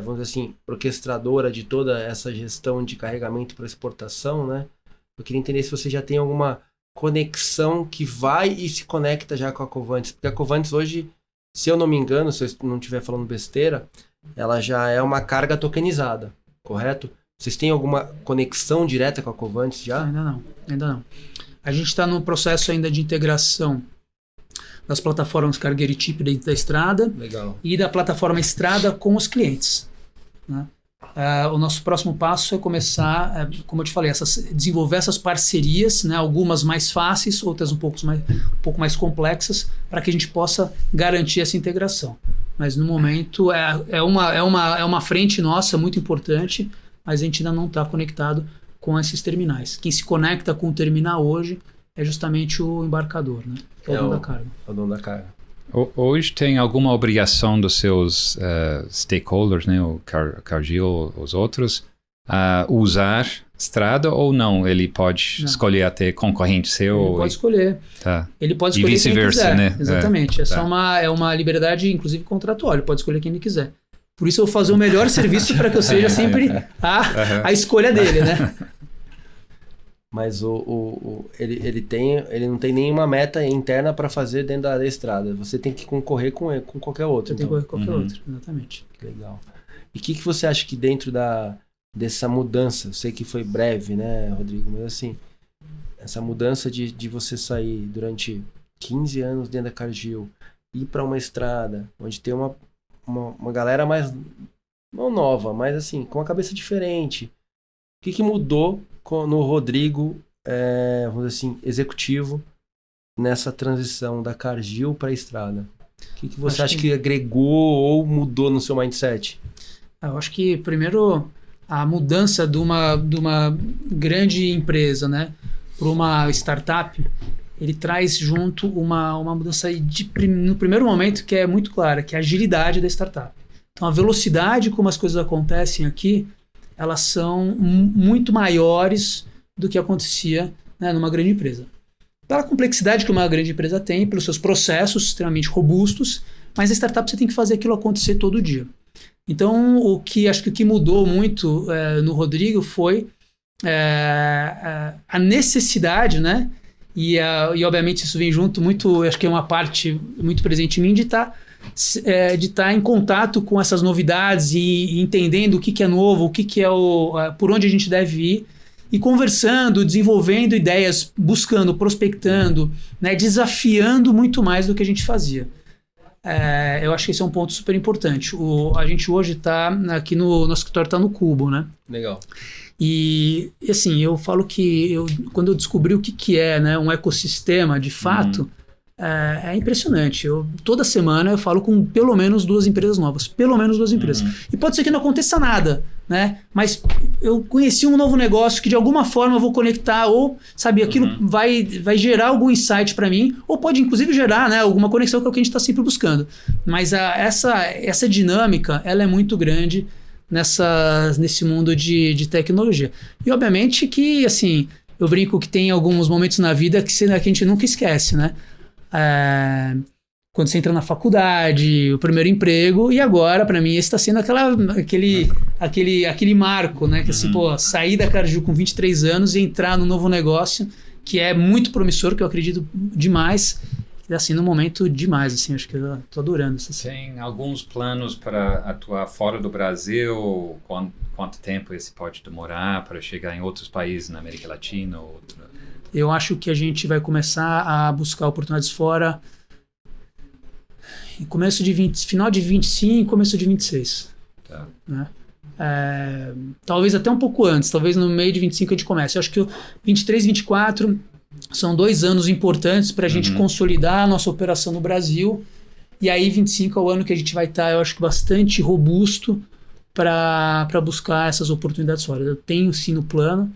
vamos dizer assim, orquestradora de toda essa gestão de carregamento para exportação, né? Eu queria entender se você já tem alguma conexão que vai e se conecta já com a Covantes. Porque a Covantes hoje, se eu não me engano, se eu não estiver falando besteira, ela já é uma carga tokenizada, correto? Vocês têm alguma conexão direta com a Covantes já? Ainda não. A gente está no processo ainda de integração das plataformas Cargueiro e Chip dentro da estrada. Legal. E da plataforma estrada com os clientes, né? O nosso próximo passo é começar, como eu te falei, desenvolver essas parcerias, né? Algumas mais fáceis, outras um pouco mais complexas, para que a gente possa garantir essa integração. Mas no momento é uma frente nossa muito importante, mas a gente ainda não está conectado com esses terminais. Quem se conecta com o terminal hoje é justamente o embarcador, né? É o dono da carga. É o dono da carga. Hoje tem alguma obrigação dos seus stakeholders, né, o Cargill, os outros, usar estrada ou não? Ele pode escolher até concorrente seu? Ele pode escolher. Tá. Ele pode escolher e vice-versa, quem quiser. né? Exatamente. Essa é uma liberdade, inclusive, contratual. Ele pode escolher quem ele quiser. Por isso eu vou fazer o melhor serviço para que eu seja sempre a escolha dele, né? Mas ele não tem nenhuma meta interna para fazer dentro da estrada. Você tem que concorrer com qualquer outro. Você tem que concorrer com qualquer outro, exatamente. Legal. E o que você acha que dentro dessa mudança. Eu sei que foi breve, né, Rodrigo? Mas assim, essa mudança de você sair durante 15 anos dentro da Cargill, ir para uma estrada onde tem uma galera mais, não nova, mas assim, com a cabeça diferente. O que mudou no Rodrigo, vamos dizer assim, executivo, nessa transição da Cargill para a estrada? O que você acha que agregou ou mudou no seu mindset? Eu acho que, primeiro, a mudança de uma grande empresa, né, para uma startup, ele traz junto uma mudança no primeiro momento que é muito clara, que é a agilidade da startup. Então, a velocidade como as coisas acontecem aqui, elas são muito maiores do que acontecia, né, numa grande empresa. Pela complexidade que uma grande empresa tem, pelos seus processos extremamente robustos, mas a startup você tem que fazer aquilo acontecer todo dia. Então, acho que o que mudou muito no Rodrigo foi a necessidade, né? E obviamente isso vem junto muito, acho que é uma parte muito presente em mim de estar em contato com essas novidades e entendendo o que é novo, o que é por onde a gente deve ir, e conversando, desenvolvendo ideias, buscando, prospectando, né, desafiando muito mais do que a gente fazia. Eu acho que esse é um ponto super importante. A gente hoje está aqui no nosso escritório, está no Cubo, né? Legal. E assim, eu falo que quando eu descobri o que é, né, um ecossistema de fato, é impressionante. Toda semana eu falo com pelo menos 2 empresas novas. Pelo menos 2 empresas. E pode ser que não aconteça nada, né? Mas eu conheci um novo negócio que de alguma forma eu vou conectar, ou, sabe, aquilo vai gerar algum insight para mim, ou pode inclusive gerar, né, alguma conexão, que é o que a gente está sempre buscando. Mas essa dinâmica, ela é muito grande nesse mundo de tecnologia. E obviamente que, assim, eu brinco que tem alguns momentos na vida que a gente nunca esquece, né? Quando você entra na faculdade, o primeiro emprego, e agora, para mim, esse está sendo aquele marco, né? Que assim, sair da Cargill com 23 anos e entrar num novo negócio que é muito promissor, que eu acredito demais. Assim, num momento demais, assim, acho que eu tô adorando isso. Tem alguns planos para atuar fora do Brasil? Quanto tempo esse pode demorar para chegar em outros países na América Latina? Eu acho que a gente vai começar a buscar oportunidades fora em final de 25, começo de 26. Tá. Né? Talvez até um pouco antes, talvez no meio de 25 a gente comece. Eu acho que o 23, 24... são 2 anos importantes para a gente consolidar a nossa operação no Brasil. E aí 25 é o ano que a gente vai estar, eu acho que bastante robusto para buscar essas oportunidades fora. Eu tenho sim no plano.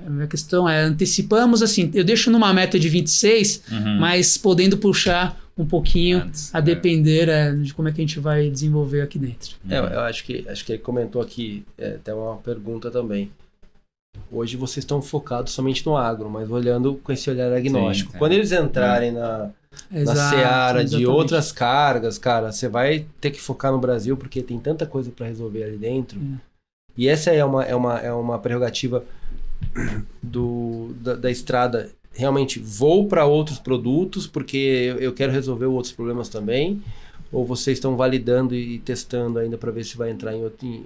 A minha questão antecipamos assim, eu deixo numa meta de 26, mas podendo puxar um pouquinho antes, a depender de como é que a gente vai desenvolver aqui dentro. Eu acho que ele comentou aqui, até uma pergunta também. Hoje vocês estão focados somente no agro, mas olhando com esse olhar agnóstico. Sim, quando eles entrarem na seara de outras cargas, cara, você vai ter que focar no Brasil, porque tem tanta coisa para resolver ali dentro. E essa é uma prerrogativa da estrada. Realmente, vou para outros produtos, porque eu quero resolver outros problemas também? Ou vocês estão validando e testando ainda para ver se vai entrar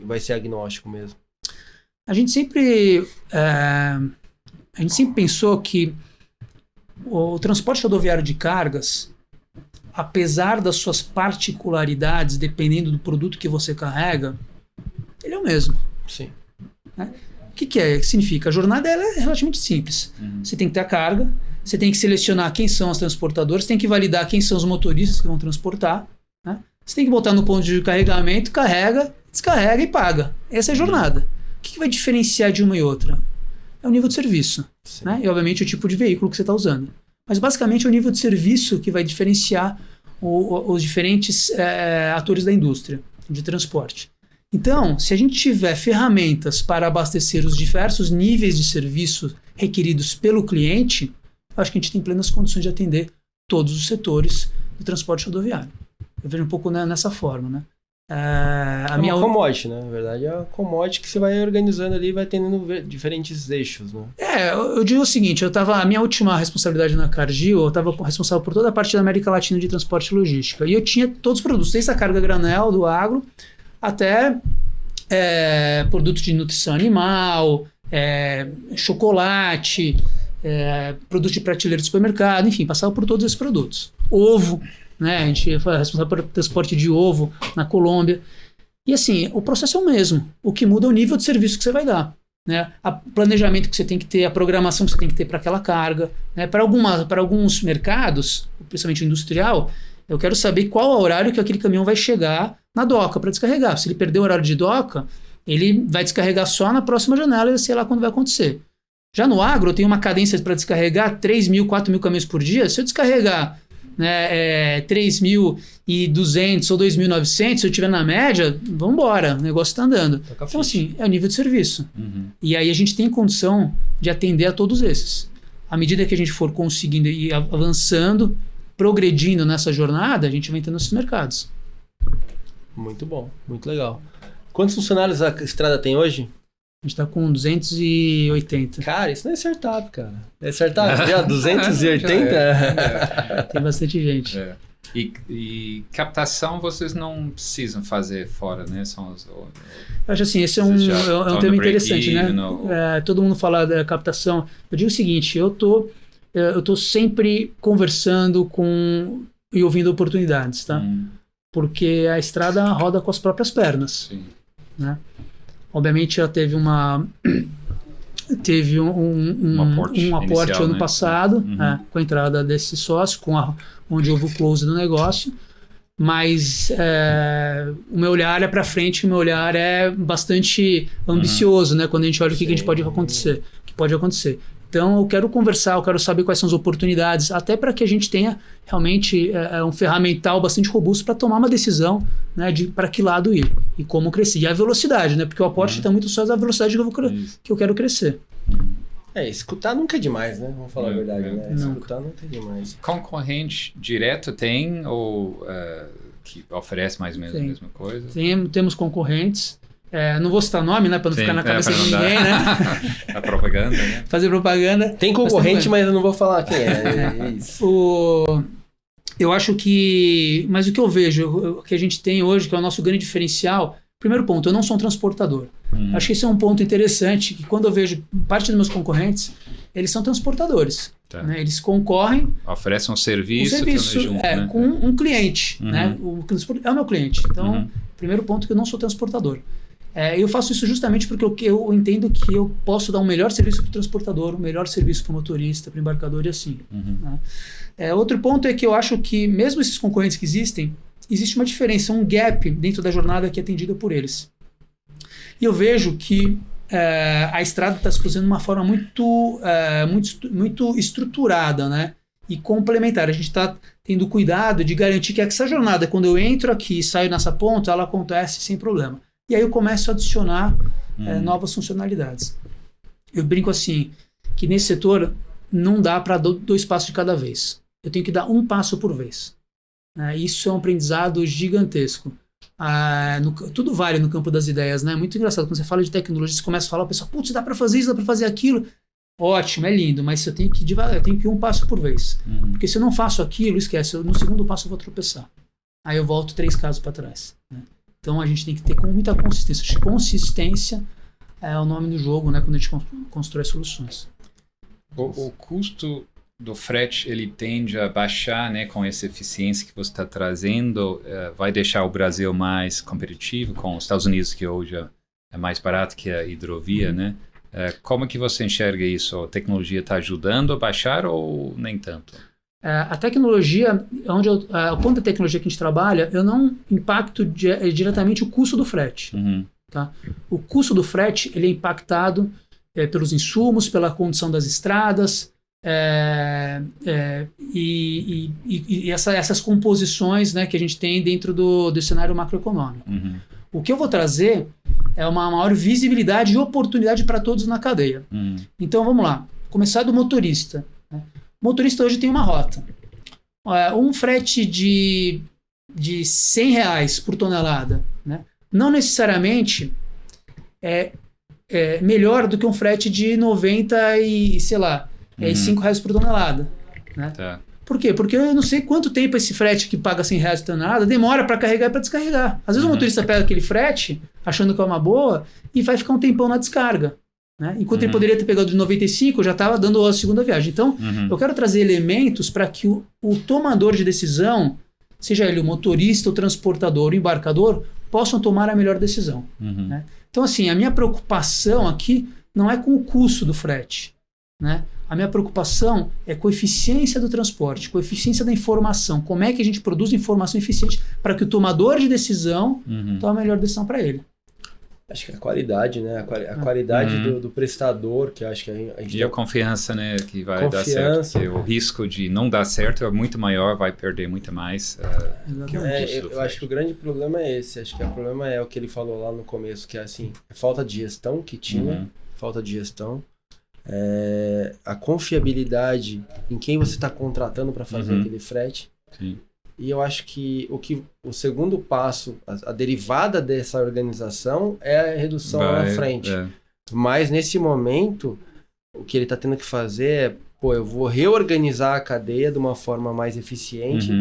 vai ser agnóstico mesmo? A gente sempre pensou que o transporte rodoviário de cargas, apesar das suas particularidades, dependendo do produto que você carrega, ele é o mesmo. Sim. Né? O que significa? A jornada é relativamente simples. Você tem que ter a carga, você tem que selecionar quem são os transportadores, tem que validar quem são os motoristas que vão transportar, né? Você tem que botar no ponto de carregamento, carrega, descarrega e paga. Essa é a jornada. O que vai diferenciar de uma e outra? É o nível de serviço, né? E obviamente o tipo de veículo que você está usando. Mas basicamente é o nível de serviço que vai diferenciar os diferentes atores da indústria de transporte. Então, se a gente tiver ferramentas para abastecer os diversos níveis de serviço requeridos pelo cliente, acho que a gente tem plenas condições de atender todos os setores do transporte rodoviário. Eu vejo um pouco nessa forma, né? Uma commodity, né? Na verdade, é uma commodity que você vai organizando ali e vai tendo diferentes eixos, né? Eu digo o seguinte, a minha última responsabilidade na Cargill, eu estava responsável por toda a parte da América Latina de transporte e logística. E eu tinha todos os produtos, desde a carga granel do agro até produtos de nutrição animal, chocolate, produtos de prateleira de supermercado, enfim, passava por todos esses produtos. Ovo, né? A gente foi responsável pelo transporte de ovo na Colômbia. E assim, o processo é o mesmo. O que muda é o nível de serviço que você vai dar. Né? O planejamento que você tem que ter, a programação que você tem que ter para aquela carga. Né? Para alguns mercados, principalmente industrial, eu quero saber qual é o horário que aquele caminhão vai chegar na doca para descarregar. Se ele perder o horário de doca, ele vai descarregar só na próxima janela e sei lá quando vai acontecer. Já no agro, eu tenho uma cadência para descarregar 3.000, 4.000 caminhões por dia. Se eu descarregar 3.200 ou 2.900, se eu estiver na média, vamos embora, o negócio está andando. Então, assim, é o nível de serviço. E aí a gente tem condição de atender a todos esses. À medida que a gente for conseguindo ir avançando, progredindo nessa jornada, a gente vai entrando nesses mercados. Muito bom, muito legal. Quantos funcionários a estrada tem hoje? A gente está com 280. Cara, isso não é startup, cara. É startup? Já 280? Tem bastante gente. E captação vocês não precisam fazer fora, né? Eu acho assim, esse é um tema interessante, né? Todo mundo fala da captação. Eu digo o seguinte, eu tô sempre conversando e ouvindo oportunidades, tá? Porque a estrada roda com as próprias pernas. Sim. Né? Obviamente ela teve um aporte ano passado, com a entrada desse sócio, onde houve o close do negócio, mas o meu olhar é para frente, o meu olhar é bastante ambicioso, né? Quando a gente olha o que a gente pode acontecer, Então eu quero conversar, eu quero saber quais são as oportunidades, até para que a gente tenha realmente um ferramental bastante robusto para tomar uma decisão, né, de para que lado ir e como crescer. E a velocidade, né? Porque o aporte está muito só da velocidade que eu quero crescer. Escutar nunca é demais, né? Vamos falar a verdade, né? Escutar nunca é demais. Concorrente direto tem ou que oferece mais ou menos a mesma coisa? Temos concorrentes. Não vou citar nome, né? Para não ficar na cabeça de ninguém, né? A propaganda, né? Fazer propaganda. Tem concorrente, mas eu não vou falar quem é. isso. Eu acho que... Mas o que eu vejo, o que a gente tem hoje, que é o nosso grande diferencial... Primeiro ponto, eu não sou um transportador. Acho que esse é um ponto interessante, que quando eu vejo parte dos meus concorrentes, eles são transportadores. Tá. Né? Eles concorrem... Oferecem um serviço junto, né? Com um cliente. Né? É o meu cliente. Então, primeiro ponto, que eu não sou transportador. Eu faço isso justamente porque eu entendo que eu posso dar um melhor serviço para o transportador, um melhor serviço para o motorista, para o embarcador e assim. Né? Outro ponto é que eu acho que, mesmo esses concorrentes que existem, existe uma diferença, um gap dentro da jornada que é atendida por eles. E eu vejo que a estrada está se fazendo de uma forma muito estruturada, né? E complementar. A gente está tendo cuidado de garantir que essa jornada, quando eu entro aqui e saio nessa ponta, ela acontece sem problema. E aí eu começo a adicionar novas funcionalidades. Eu brinco assim, que nesse setor não dá para 2 passos de cada vez. Eu tenho que dar 1 passo por vez. Isso é um aprendizado gigantesco. Tudo vale no campo das ideias, né? Muito engraçado. Quando você fala de tecnologia, você começa a falar, o pessoal, putz, dá para fazer isso, dá para fazer aquilo. Ótimo, é lindo, mas eu tenho que ir 1 passo por vez. Porque se eu não faço aquilo, esquece, no segundo passo eu vou tropeçar. Aí eu volto 3 casas para trás. Né? Então a gente tem que ter com muita consistência. Acho que consistência é o nome do jogo, né, quando a gente constrói soluções. O custo do frete, ele tende a baixar, né, com essa eficiência que você está trazendo, vai deixar o Brasil mais competitivo com os Estados Unidos, que hoje é mais barato que a hidrovia, né? Como que você enxerga isso? A tecnologia está ajudando a baixar ou nem tanto? A tecnologia, quanto a tecnologia que a gente trabalha, eu não impacto diretamente o custo do frete. Tá? O custo do frete ele é impactado pelos insumos, pela condição das estradas, e essas composições, né, que a gente tem dentro do cenário macroeconômico. O que eu vou trazer é uma maior visibilidade e oportunidade para todos na cadeia. Então vamos lá, começar do motorista. Né? O motorista hoje tem uma rota. Um frete de R$100 por tonelada, né? Não necessariamente é melhor do que um frete de 90 e, sei lá, R$5 por tonelada. Né? Tá. Por quê? Porque eu não sei quanto tempo esse frete que paga R$100 tonelada demora para carregar e para descarregar. Às vezes o motorista pega aquele frete, achando que é uma boa, e vai ficar um tempão na descarga. Né? Enquanto ele poderia ter pegado de 95, eu já estava dando a segunda viagem. Então, eu quero trazer elementos para que o tomador de decisão, seja ele o motorista, o transportador, o embarcador, possam tomar a melhor decisão. Né? Então, assim, a minha preocupação aqui não é com o custo do frete. Né? A minha preocupação é com a eficiência do transporte, com a eficiência da informação. Como é que a gente produz informação eficiente para que o tomador de decisão tome a melhor decisão para ele. Acho que a qualidade, né? A qualidade do prestador, que acho que a gente... E a confiança, né? Que vai dar certo. Porque o risco de não dar certo é muito maior, vai perder muito mais. Eu acho que o grande problema é esse. Acho que o problema é o que ele falou lá no começo, que é assim, a falta de gestão que tinha, falta de gestão, a confiabilidade em quem você está contratando para fazer aquele frete. Sim. E eu acho que o segundo passo, a derivada dessa organização é a redução lá na frente. Mas nesse momento, o que ele está tendo que fazer é, eu vou reorganizar a cadeia de uma forma mais eficiente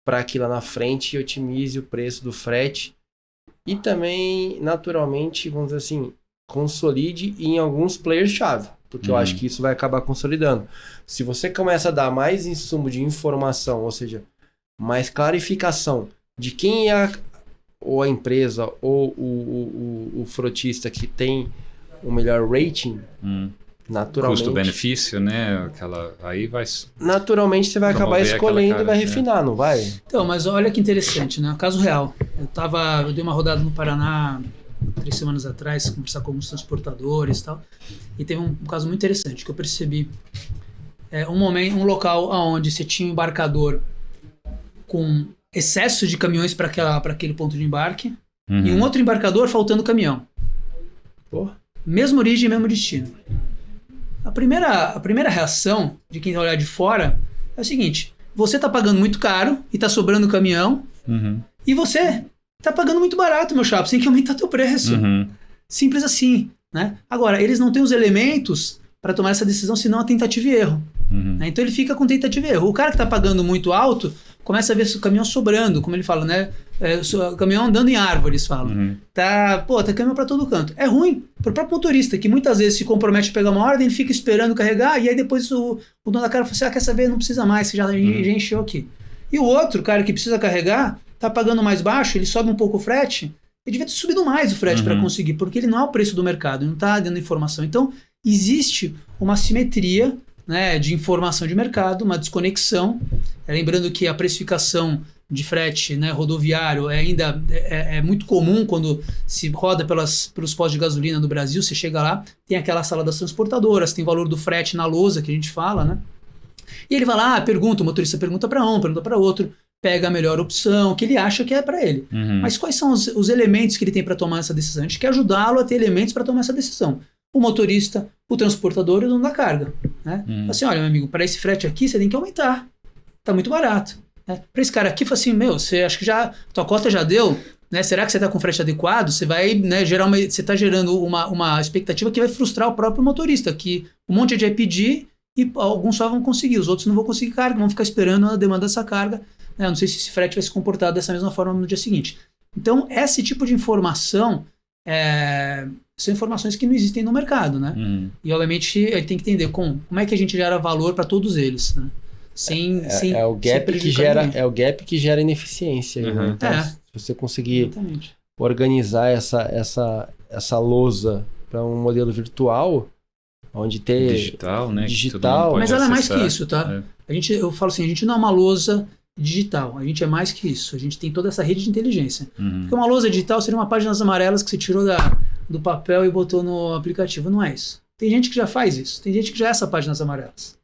para que lá na frente otimize o preço do frete e também, naturalmente, vamos dizer assim, consolide em alguns players-chave. Porque eu acho que isso vai acabar consolidando. Se você começa a dar mais insumo de informação, ou seja, mais clarificação de quem é ou a empresa ou o frotista que tem o melhor rating, naturalmente... Custo-benefício, né? Aí vai... Naturalmente você vai acabar escolhendo e vai refinar, não vai? Então, mas olha que interessante, né? Caso real. Eu dei uma rodada no Paraná 3 semanas atrás, conversar com alguns transportadores e tal, e teve um caso muito interessante que eu percebi. Um local onde você tinha um embarcador com excesso de caminhões para aquele ponto de embarque e um outro embarcador faltando caminhão. Mesma origem, mesmo destino. A primeira reação de quem olhar de fora é o seguinte: você está pagando muito caro e está sobrando caminhão e você está pagando muito barato, meu chapa, você tem que aumentar teu preço. Simples assim. Né? Agora, eles não têm os elementos para tomar essa decisão, senão a tentativa e erro. Né? Então ele fica com tentativa e erro. O cara que está pagando muito alto começa a ver o caminhão sobrando, como ele fala, né? O caminhão andando em árvores, falam. Tá caminhão para todo canto. É ruim pro próprio motorista, que muitas vezes se compromete a pegar uma ordem, ele fica esperando carregar, e aí depois o dono da cara fala assim, quer saber, não precisa mais, você já encheu aqui. E o outro cara que precisa carregar, tá pagando mais baixo, ele sobe um pouco o frete, ele devia ter subido mais o frete para conseguir, porque ele não é o preço do mercado, não tá dando informação. Então, existe uma assimetria, né, de informação de mercado, uma desconexão. Lembrando que a precificação de frete, né, rodoviário ainda é muito comum quando se roda pelos postos de gasolina no Brasil. Você chega lá, tem aquela sala das transportadoras, tem o valor do frete na lousa que a gente fala, né? E ele vai lá, o motorista pergunta para um, pergunta para outro, pega a melhor opção, que ele acha que é para ele. Mas quais são os elementos que ele tem para tomar essa decisão? A gente quer ajudá-lo a ter elementos para tomar essa decisão. O motorista, o transportador e o dono da carga. Né? Assim, olha, meu amigo, para esse frete aqui você tem que aumentar. Tá muito barato. Né? Para esse cara aqui, fala assim, você acha que tua cota já deu? Né? Será que você está com frete adequado? Você vai, né, você está gerando uma expectativa que vai frustrar o próprio motorista, que um monte de vai pedir e alguns só vão conseguir, os outros não vão conseguir carga, vão ficar esperando a demanda dessa carga. Né? Não sei se esse frete vai se comportar dessa mesma forma no dia seguinte. Então, esse tipo de informação são informações que não existem no mercado, né? E, obviamente, ele tem que entender como é que a gente gera valor para todos eles, né? Sem o gap que gera ineficiência. Né? Então, se você conseguir organizar essa lousa para um modelo virtual, onde ter digital, né? Mas ela é mais que isso, tá? Eu falo assim, a gente não é uma lousa digital, a gente é mais que isso. A gente tem toda essa rede de inteligência. Porque uma lousa digital seria uma páginas amarelas que você tirou do papel e botou no aplicativo. Não é isso. Tem gente que já faz isso. Tem gente que já é essa páginas amarelas.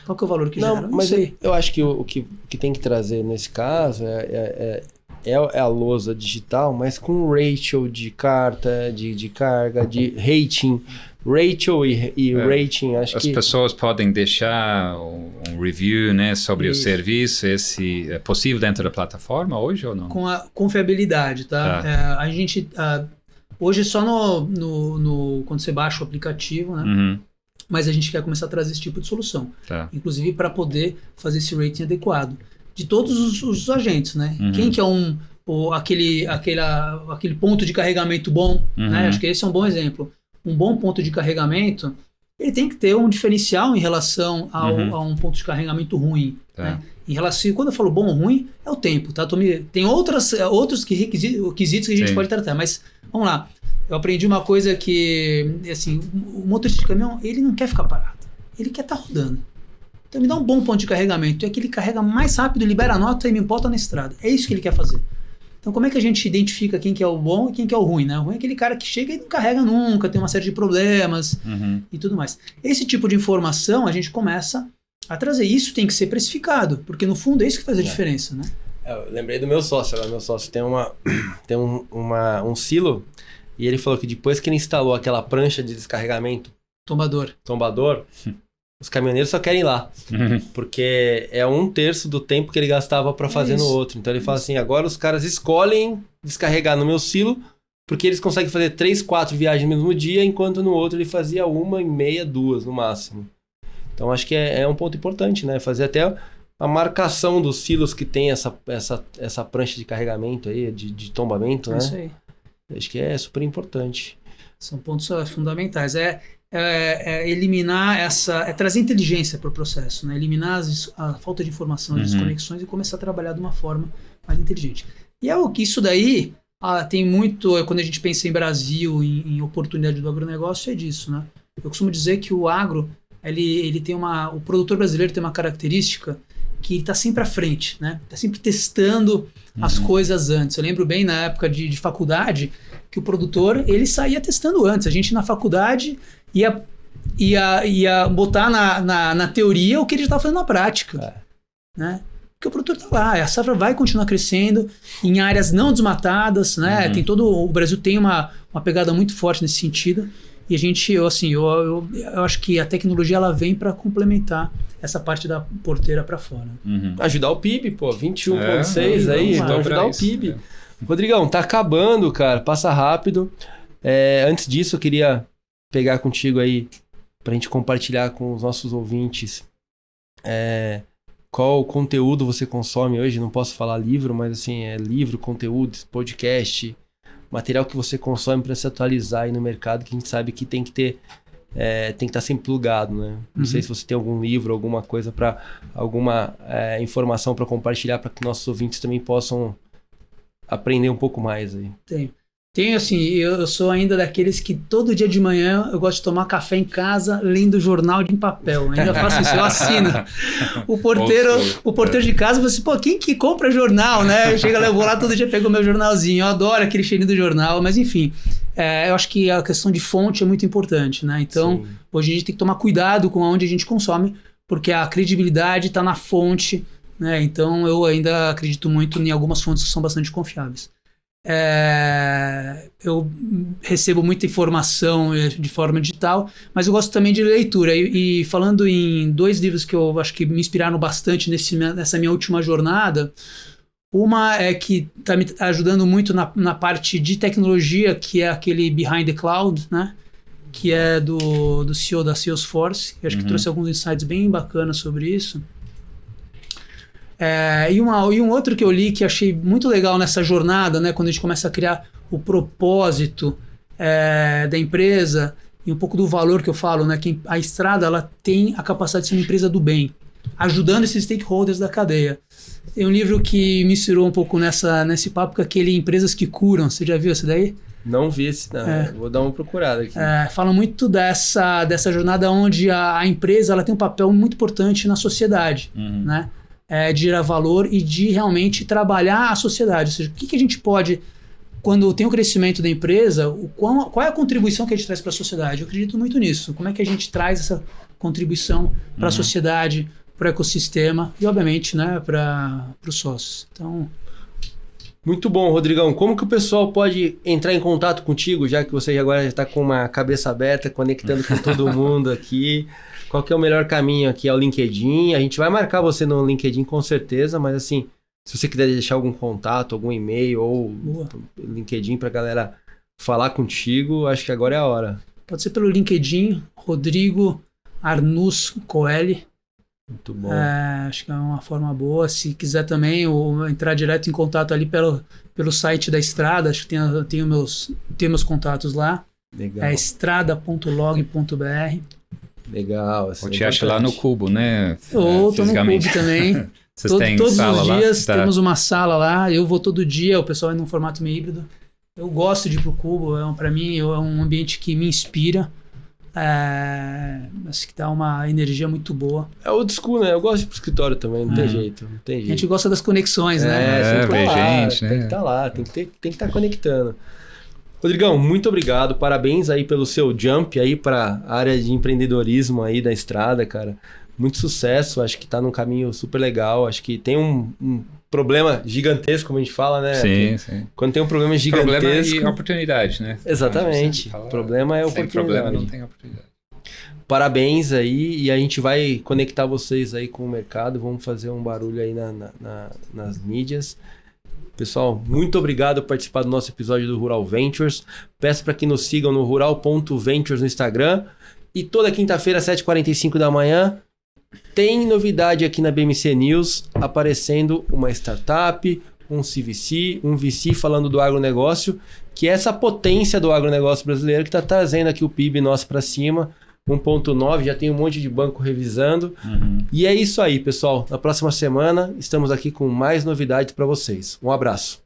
Qual que é o valor que gera? Não sei. Eu acho que o que tem que trazer nesse caso é a lousa digital, mas com ratio de carta, de carga, de rating. Ratio e rating, acho que... As pessoas podem deixar um review, né, sobre o serviço. Esse é possível dentro da plataforma hoje ou não? Com a confiabilidade, tá? A gente... hoje só quando você baixa o aplicativo, né? mas a gente quer começar a trazer esse tipo de solução. Tá. Inclusive para poder fazer esse rating adequado. De todos os agentes, né? Quem que é aquele ponto de carregamento bom, né? Acho que esse é um bom exemplo. Um bom ponto de carregamento, ele tem que ter um diferencial em relação a um ponto de carregamento ruim. Tá. Né? Em relação, quando eu falo bom ou ruim, é o tempo, tá? Tem outros requisitos que a gente pode tratar, mas vamos lá. Eu aprendi uma coisa que, assim, o motorista de caminhão, ele não quer ficar parado. Ele quer estar rodando. Então me dá um bom ponto de carregamento. É que ele carrega mais rápido, libera a nota e me bota na estrada. É isso que ele quer fazer. Então como é que a gente identifica quem que é o bom e quem que é o ruim, né? O ruim é aquele cara que chega e não carrega nunca, tem uma série de problemas e tudo mais. Esse tipo de informação a gente começa a trazer. Isso tem que ser precificado, porque no fundo é isso que faz a diferença, né? Eu lembrei do meu sócio. Meu sócio tem um silo e ele falou que depois que ele instalou aquela prancha de descarregamento tombador, os caminhoneiros só querem ir lá, porque é 1/3 do tempo que ele gastava para fazer no outro. Então ele fala assim, agora os caras escolhem descarregar no meu silo, porque eles conseguem fazer 3, 4 viagens no mesmo dia, enquanto no outro ele fazia 1h30, 2 no máximo. Então acho que é um ponto importante, né? Fazer até a marcação dos silos que tem essa prancha de carregamento aí, de tombamento, né? Isso aí. Acho que é super importante. São pontos fundamentais. Eliminar trazer inteligência para o processo, né? Eliminar a falta de informação, as desconexões e começar a trabalhar de uma forma mais inteligente. E isso daí tem muito, quando a gente pensa em Brasil, em oportunidade do agronegócio, é disso, né? Eu costumo dizer que o agro, ele tem o produtor brasileiro tem uma característica que está sempre à frente, né? Está sempre testando as coisas antes. Eu lembro bem na época de faculdade que o produtor ele saía testando antes. A gente na faculdade ia botar na teoria o que ele já estava fazendo na prática, né? Porque o produtor está lá, a safra vai continuar crescendo em áreas não desmatadas, né? O Brasil tem uma pegada muito forte nesse sentido. E a gente, eu acho que a tecnologia ela vem para complementar essa parte da porteira para fora. Ajudar o PIB, pô, 21,6 aí, ajudar o PIB. É. Rodrigão, tá acabando, cara, passa rápido. Antes disso, eu queria pegar contigo aí pra gente compartilhar com os nossos ouvintes qual conteúdo você consome hoje. Não posso falar livro, mas assim, livro, conteúdo, podcast, material que você consome para se atualizar aí no mercado, que a gente sabe que tem que ter, tem que estar sempre plugado, né? Não sei se você tem algum livro, alguma coisa alguma informação para compartilhar para que nossos ouvintes também possam aprender um pouco mais aí. Tenho assim, eu sou ainda daqueles que todo dia de manhã eu gosto de tomar café em casa lendo jornal em papel. Eu ainda faço isso, eu assino. O porteiro de casa, você, quem que compra jornal, né? Eu vou lá todo dia, pego o meu jornalzinho. Eu adoro aquele cheirinho do jornal, mas enfim. Eu acho que a questão de fonte é muito importante, né? Então, hoje a gente tem que tomar cuidado com onde a gente consome, porque a credibilidade está na fonte, né? Então, eu ainda acredito muito em algumas fontes que são bastante confiáveis. Eu recebo muita informação de forma digital, mas eu gosto também de leitura. E falando em 2 livros que eu acho que me inspiraram bastante nessa minha última jornada, uma é que está me ajudando muito na parte de tecnologia, que é aquele Behind the Cloud, né? Que é do CEO da Salesforce, que acho que trouxe alguns insights bem bacanas sobre isso. E um outro que eu li que achei muito legal nessa jornada, né, quando a gente começa a criar o propósito da empresa e um pouco do valor que eu falo, né, que a estrada ela tem a capacidade de ser uma empresa do bem, ajudando esses stakeholders da cadeia. Tem um livro que me inspirou um pouco nesse papo, que é aquele Empresas que Curam. Você já viu esse daí? Não vi esse, não. Vou dar uma procurada aqui. Fala muito dessa jornada onde a empresa ela tem um papel muito importante na sociedade, né? De gerar valor e de realmente trabalhar a sociedade. Ou seja, o que a gente pode, quando tem o crescimento da empresa, qual é a contribuição que a gente traz para a sociedade? Eu acredito muito nisso. Como é que a gente traz essa contribuição para a sociedade, para o ecossistema e, obviamente, né, para os sócios. Então... Muito bom, Rodrigão. Como que o pessoal pode entrar em contato contigo, já que você agora já está com uma cabeça aberta, conectando com todo mundo aqui? Qual que é o melhor caminho aqui? É o LinkedIn. A gente vai marcar você no LinkedIn com certeza, mas assim, se você quiser deixar algum contato, algum e-mail ou LinkedIn para a galera falar contigo, acho que agora é a hora. Pode ser pelo LinkedIn, Rodrigo Arnus Coeli. Muito bom. Acho que é uma forma boa. Se quiser também entrar direto em contato ali pelo site da Estrada, acho que tem meus contatos lá. Legal. É estrada.log.br. Legal. Ou te acha lá no Cubo, né? Ou tô no Cubo também. Vocês têm Todos sala os lá? dias Tá. temos uma sala lá. Eu vou todo dia, o pessoal é num formato meio híbrido. Eu gosto de ir pro Cubo, para mim é um ambiente que me inspira. Acho que dá uma energia muito boa. É old school, né? Eu gosto de ir pro escritório também, não tem jeito. Não tem A jeito. gente gosta das conexões, né? sempre ver tá lá, gente, tem né? que estar lá, tem que estar conectando. Rodrigão, muito obrigado, parabéns aí pelo seu jump aí para a área de empreendedorismo aí da Estrada, cara. Muito sucesso, acho que tá num caminho super legal, acho que tem um problema gigantesco, como a gente fala, né? Sim. Quando tem um problema gigantesco... Problema e oportunidade, né? Exatamente, Fala, problema é sem oportunidade. problema não tem oportunidade. Parabéns aí, e a gente vai conectar vocês aí com o mercado, vamos fazer um barulho aí nas mídias. Pessoal, muito obrigado por participar do nosso episódio do Rural Ventures. Peço para que nos sigam no rural.ventures no Instagram. E toda quinta-feira, às 7h45 da manhã, tem novidade aqui na BMC News, aparecendo uma startup, um CVC, um VC falando do agronegócio, que é essa potência do agronegócio brasileiro que está trazendo aqui o PIB nosso para cima. 1.9, já tem um monte de banco revisando. E é isso aí, pessoal. Na próxima semana estamos aqui com mais novidades para vocês. Um abraço.